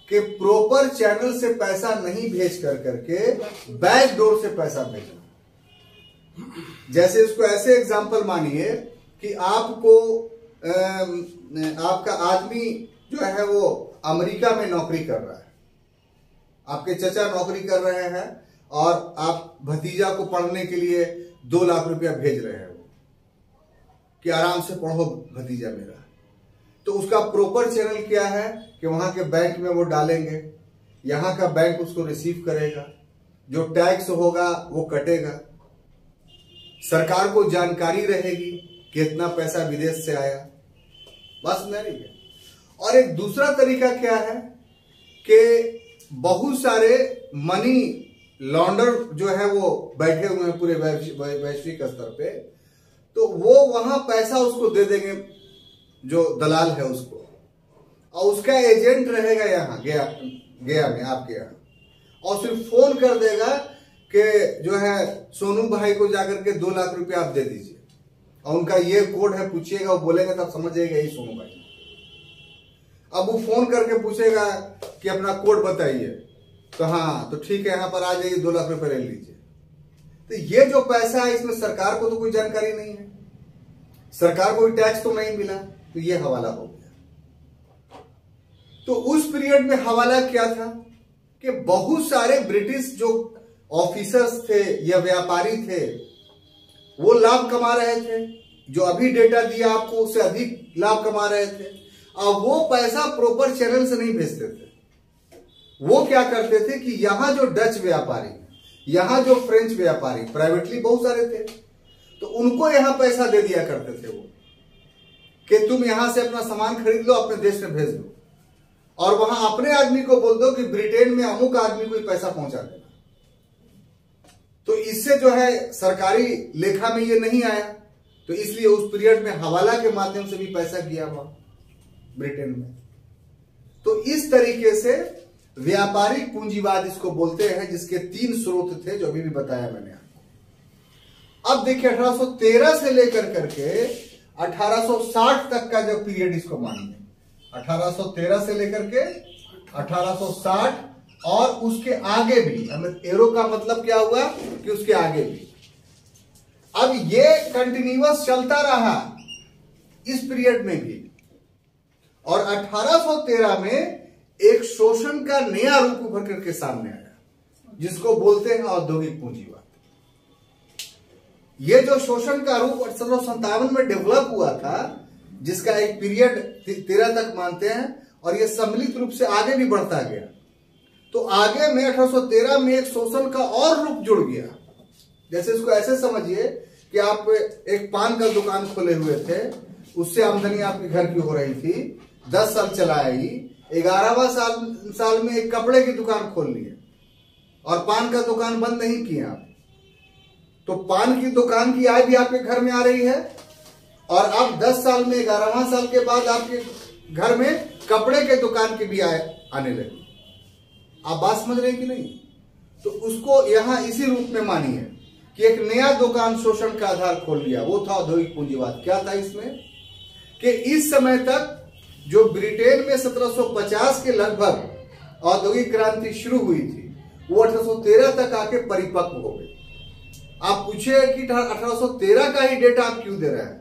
कि प्रॉपर चैनल से पैसा नहीं भेज कर करके बैक डोर से पैसा भेजना। जैसे इसको ऐसे एग्जांपल मानिए कि आपको आपका आदमी जो है वो अमेरिका में नौकरी कर रहा है, आपके चचा नौकरी कर रहे हैं और आप भतीजा को पढ़ने के लिए 2 लाख रुपया भेज रहे हैं कि आराम से पढ़ो भतीजा मेरा। तो उसका प्रॉपर चैनल क्या है कि वहां के बैंक में वो डालेंगे, यहां का बैंक उसको रिसीव करेगा, जो टैक्स होगा वो कटेगा, सरकार को जानकारी रहेगी कि इतना पैसा विदेश से आया, बस नहीं है। और एक दूसरा तरीका क्या है कि बहुत सारे मनी लॉन्डर जो है वो बैठे हुए हैं पूरे वैश्विक स्तर पे, तो वो वहां पैसा उसको दे देंगे जो दलाल है उसको, और उसका एजेंट रहेगा यहाँ गया में आपके यहाँ, और सिर्फ फोन कर देगा कि जो है सोनू भाई को जाकर के 2 लाख रुपया आप दे दीजिए, और उनका ये कोड है, पूछिएगा, वो बोलेगा तब समझ जाएगा यही सोनू भाई। अब वो फोन करके पूछेगा कि अपना कोड बताइए, तो हाँ तो ठीक है यहाँ पर आ जाइए, 2 लाख रुपए ले लीजिए। तो ये जो पैसा है इसमें सरकार को तो कोई जानकारी नहीं है, सरकार को टैक्स तो नहीं मिला, तो ये हवाला हो गया। तो उस पीरियड में हवाला क्या था कि बहुत सारे ब्रिटिश जो ऑफिसर्स थे या व्यापारी थे वो लाभ कमा रहे थे, जो अभी डेटा दिया आपको उससे अधिक लाभ कमा रहे थे। अब वो पैसा प्रॉपर चैनल से नहीं भेजते थे, वो क्या करते थे कि यहां जो डच व्यापारी, यहां जो फ्रेंच व्यापारी प्राइवेटली बहुत सारे थे, तो उनको यहां पैसा दे दिया करते थे वो कि तुम यहां से अपना सामान खरीद लो, अपने देश में भेज दो, और वहां अपने आदमी को बोल दो कि ब्रिटेन में अमुक आदमी को पैसा पहुंचा देना। तो इससे जो है सरकारी लेखा में ये नहीं आया, तो इसलिए उस पीरियड में हवाला के माध्यम से भी पैसा गया हुआ ब्रिटेन में। तो इस तरीके से व्यापारिक पूंजीवाद इसको बोलते हैं, जिसके 3 स्रोत थे जो अभी भी बताया मैंने आपको। अब देखिए 1813 से लेकर करके 1860 तक का जो पीरियड इसको मानिए, 1813 से लेकर के 1860 और उसके आगे भी, हमें एरो का मतलब क्या हुआ कि उसके आगे भी। अब ये कंटिन्यूअस चलता रहा इस पीरियड में भी, और 1813 में एक शोषण का नया रूप उभर करके सामने आया, जिसको बोलते हैं औद्योगिक पूंजीवाद। ये जो शोषण का रूप 1857 में डेवलप हुआ था, जिसका एक पीरियड 13 तक मानते हैं, और ये सम्मिलित रूप से आगे भी बढ़ता गया। तो आगे में 1813 में एक शोषण का और रूप जुड़ गया। जैसे इसको ऐसे समझिए कि आप एक पान का दुकान खोले हुए थे, उससे आमदनी आपके घर की हो रही थी, 10 साल चलाई, 11वां साल में एक कपड़े की दुकान खोल लिए और पान का दुकान बंद नहीं किया आप, तो पान की दुकान की आय भी आपके घर में आ रही है, और अब 10 साल में 11वां साल के बाद आपके घर में कपड़े के दुकान की भी आय आने लगी। आप बात समझ रहे हैं कि नहीं? तो उसको यहां इसी रूप में मानिए कि एक नया दुकान शोषण का आधार खोल लिया, वो था औद्योगिक पूंजीवाद। क्या था इसमें कि इस समय तक जो ब्रिटेन में 1750 के लगभग औद्योगिक क्रांति शुरू हुई थी, वो 1813 तक आके परिपक्व हो गई। आप पूछे कि 1813 का ही डेटा आप क्यों दे रहे हैं,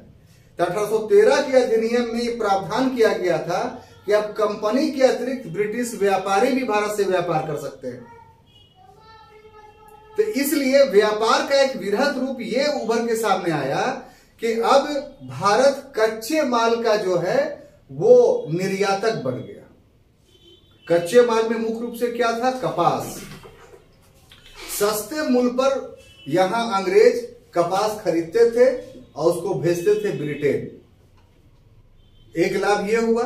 तो 1813 के अधिनियम में ये प्रावधान किया गया था कि अब कंपनी के अतिरिक्त ब्रिटिश व्यापारी भी भारत से व्यापार कर सकते हैं। तो इसलिए व्यापार का एक वृहद रूप ये उभर के सामने आया कि अब भारत कच्चे माल का जो है वो निर्यातक बन गया। कच्चे माल में मुख्य रूप से क्या था, कपास। सस्ते मूल्य पर यहां अंग्रेज कपास खरीदते थे और उसको भेजते थे ब्रिटेन। एक लाभ यह हुआ,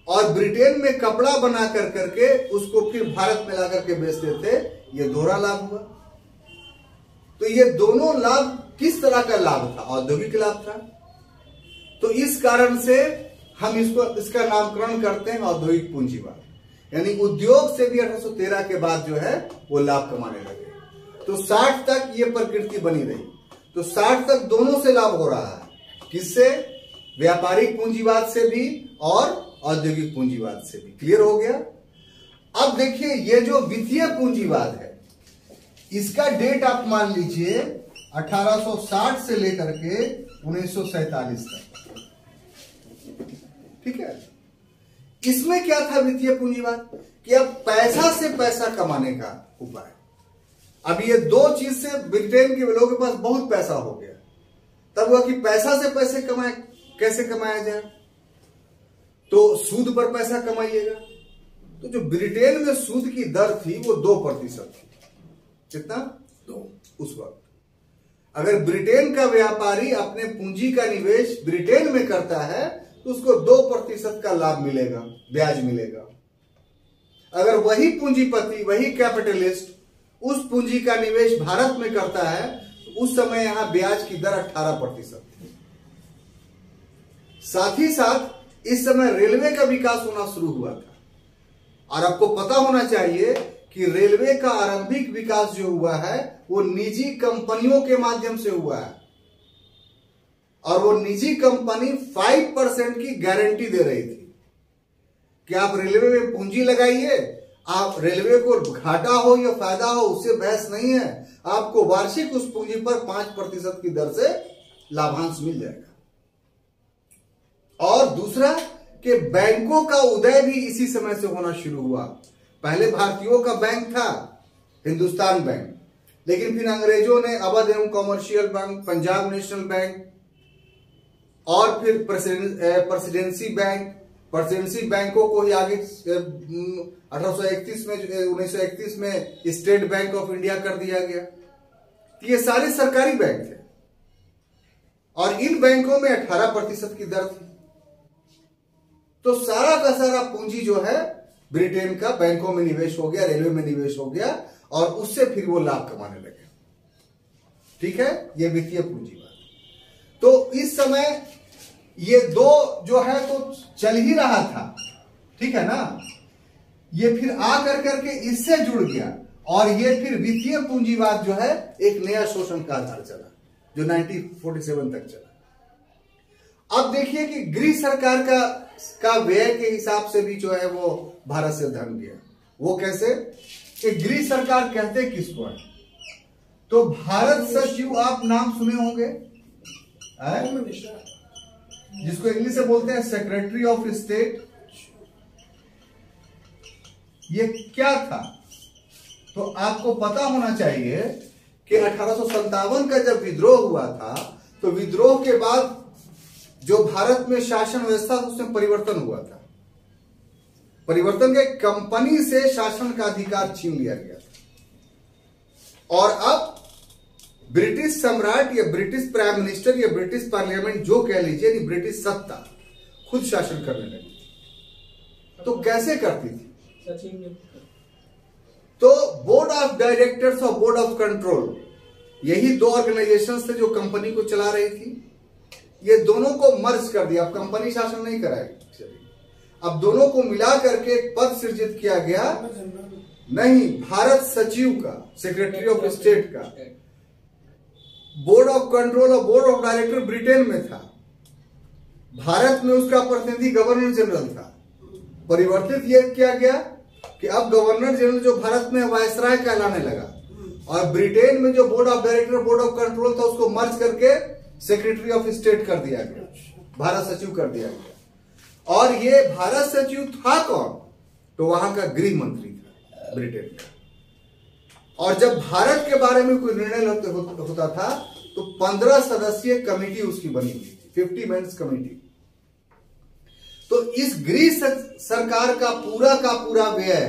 और ब्रिटेन में कपड़ा बना कर करके उसको फिर भारत में ला करके बेचते थे, यह दोहरा लाभ हुआ। तो ये दोनों लाभ किस तरह का लाभ था, औद्योगिक लाभ था। तो इस कारण से हम इसका नामकरण करते हैं औद्योगिक पूंजीवाद, यानी उद्योग से भी 1813 के बाद जो है वो लाभ कमाने लगे। तो 60 तक ये प्रकृति बनी रही, तो 60 तक दोनों से लाभ हो रहा है। किससे, व्यापारिक पूंजीवाद से भी और औद्योगिक पूंजीवाद से भी। क्लियर हो गया। अब देखिए ये जो वित्तीय पूंजीवाद है, इसका डेट आप मान लीजिए 1860 से लेकर के 1947 तक। ठीक है। इसमें क्या था वित्तीय पूंजीवाद कि अब पैसा से पैसा कमाने का उपाय। अब ये दो चीज से ब्रिटेन के लोगों के पास बहुत पैसा हो गया। तब हुआ कि पैसा से पैसे कमाए, कैसे कमाया जाए, तो सूद पर पैसा कमाइएगा। तो जो ब्रिटेन में सूद की दर थी वो 2% थी। कितना? 2। उस वक्त अगर ब्रिटेन का व्यापारी अपने पूंजी का निवेश ब्रिटेन में करता है तो उसको 2% का लाभ मिलेगा, ब्याज मिलेगा। अगर वही पूंजीपति, वही कैपिटलिस्ट उस पूंजी का निवेश भारत में करता है तो उस समय यहां ब्याज की दर 18% थी। साथ ही साथ इस समय रेलवे का विकास होना शुरू हुआ था, और आपको पता होना चाहिए कि रेलवे का आरंभिक विकास जो हुआ है वो निजी कंपनियों के माध्यम से हुआ है, और वो निजी कंपनी 5% की गारंटी दे रही थी कि आप रेलवे में पूंजी लगाइए, आप रेलवे को घाटा हो या फायदा हो उससे बहस नहीं है, आपको वार्षिक उस पूंजी पर 5% की दर से लाभांश मिल जाएगा। और दूसरा कि बैंकों का उदय भी इसी समय से होना शुरू हुआ। पहले भारतीयों का बैंक था हिंदुस्तान बैंक, लेकिन फिर अंग्रेजों ने अवध एवं commercial bank, Punjab national bank और फिर प्रेसिडेंसी बैंकों को ही आगे 1931 में स्टेट बैंक ऑफ इंडिया कर दिया गया। ये सारे सरकारी बैंक थे और इन बैंकों में 18% की दर थी। तो सारा का सारा पूंजी जो है ब्रिटेन का बैंकों में निवेश हो गया, रेलवे में निवेश हो गया, और उससे फिर वो लाभ कमाने लगे। ठीक है, ये वित्तीय पूंजीवाद। तो इस समय ये दो जो है तो चल ही रहा था, ठीक है ना। ये फिर आ करके इससे जुड़ गया, और ये फिर वित्तीय पूंजीवाद जो है एक नया शोषण का आधार चला जो 1947 तक चला। अब देखिए कि गृह सरकार का व्यय के हिसाब से भी जो है वो भारत से धन दिया। वो कैसे कि गृह सरकार कहते किसको है, तो भारत सचिव आप नाम सुने होंगे, जिसको इंग्लिश से बोलते हैं सेक्रेटरी ऑफ स्टेट। ये क्या था, तो आपको पता होना चाहिए कि 1857 का जब विद्रोह हुआ था, तो विद्रोह के बाद जो भारत में शासन व्यवस्था उसमें परिवर्तन हुआ था। परिवर्तन के कंपनी से शासन का अधिकार छीन लिया गया था, और अब ब्रिटिश सम्राट या ब्रिटिश प्राइम मिनिस्टर या ब्रिटिश पार्लियामेंट जो कह लीजिए, ब्रिटिश सत्ता खुद शासन करने लगी। तो कैसे करती थी, तो बोर्ड ऑफ डायरेक्टर्स और बोर्ड ऑफ कंट्रोल, यही दो ऑर्गेनाइजेशंस थे जो कंपनी को चला रही थी। ये दोनों को मर्ज कर दिया, अब कंपनी शासन नहीं कराएगी। अब दोनों को मिला करके एक पद सृजित किया गया, नहीं, भारत सचिव का, सेक्रेटरी ऑफ स्टेट का। बोर्ड ऑफ कंट्रोल और बोर्ड ऑफ डायरेक्टर ब्रिटेन में था, भारत में उसका प्रतिनिधि गवर्नर जनरल था। परिवर्तित यह किया गया कि अब गवर्नर जनरल जो भारत में वायसराय कहलाने लगा, और ब्रिटेन में जो board of director board of control था उसको मर्ज करके सेक्रेटरी ऑफ स्टेट कर दिया गया, भारत सचिव कर दिया गया। और ये भारत सचिव था कौन? तो वहां का गृह मंत्री था ब्रिटेन का। और जब भारत के बारे में कोई निर्णय होता था तो 15 सदस्यीय कमेटी उसकी बनी हुई थी, 50 मेंबर्स कमेटी। तो इस गृह सरकार का पूरा व्यय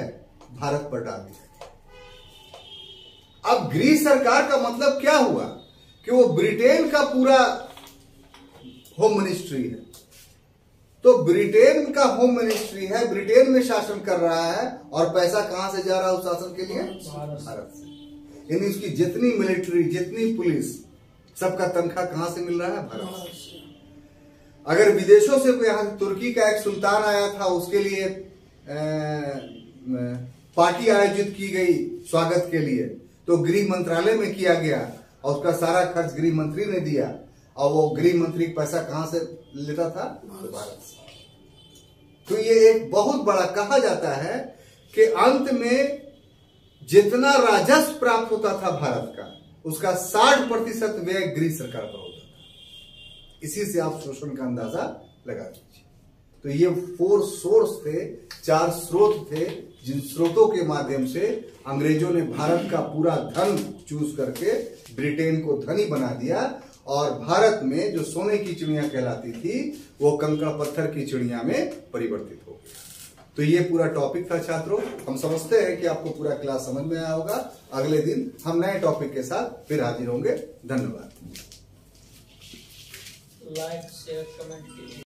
भारत पर डाल दिया। अब गृह सरकार का मतलब क्या हुआ कि वो ब्रिटेन का पूरा होम मिनिस्ट्री है। तो ब्रिटेन का होम मिनिस्ट्री है, ब्रिटेन में शासन कर रहा है, और पैसा कहां से जा रहा है उस शासन के लिए? भारत से। यानी उसकी जितनी मिलिट्री, जितनी पुलिस, सबका तनख्वाह कहां से मिल रहा है? भारत से। अगर विदेशों से कोई यहाँ तुर्की का एक सुल्तान आया था, उसके लिए पार्टी आयोजित की गई स्वागत के लिए, तो गृह मंत्रालय में किया गया और उसका सारा खर्च गृह मंत्री ने दिया। और वो गृह मंत्री पैसा कहां से लेता था? तो भारत से। तो ये एक बहुत बड़ा, कहा जाता है कि अंत में जितना राजस्व प्राप्त होता था भारत का, उसका 60% व्यय गृह सरकार पर होता था। इसी से आप शोषण का अंदाजा लगा दीजिए। तो ये 4 सोर्स थे, 4 स्रोत थे, जिन स्रोतों के माध्यम से अंग्रेजों ने भारत का पूरा धन चूज करके ब्रिटेन को धनी बना दिया, और भारत में जो सोने की चिड़िया कहलाती थी वो कंकड़ पत्थर की चिड़िया में परिवर्तित हो गया। तो ये पूरा टॉपिक था छात्रों। हम समझते हैं कि आपको पूरा क्लास समझ में आया होगा। अगले दिन हम नए टॉपिक के साथ फिर हाजिर होंगे। धन्यवाद। लाइक शेयर कमेंट कीजिए।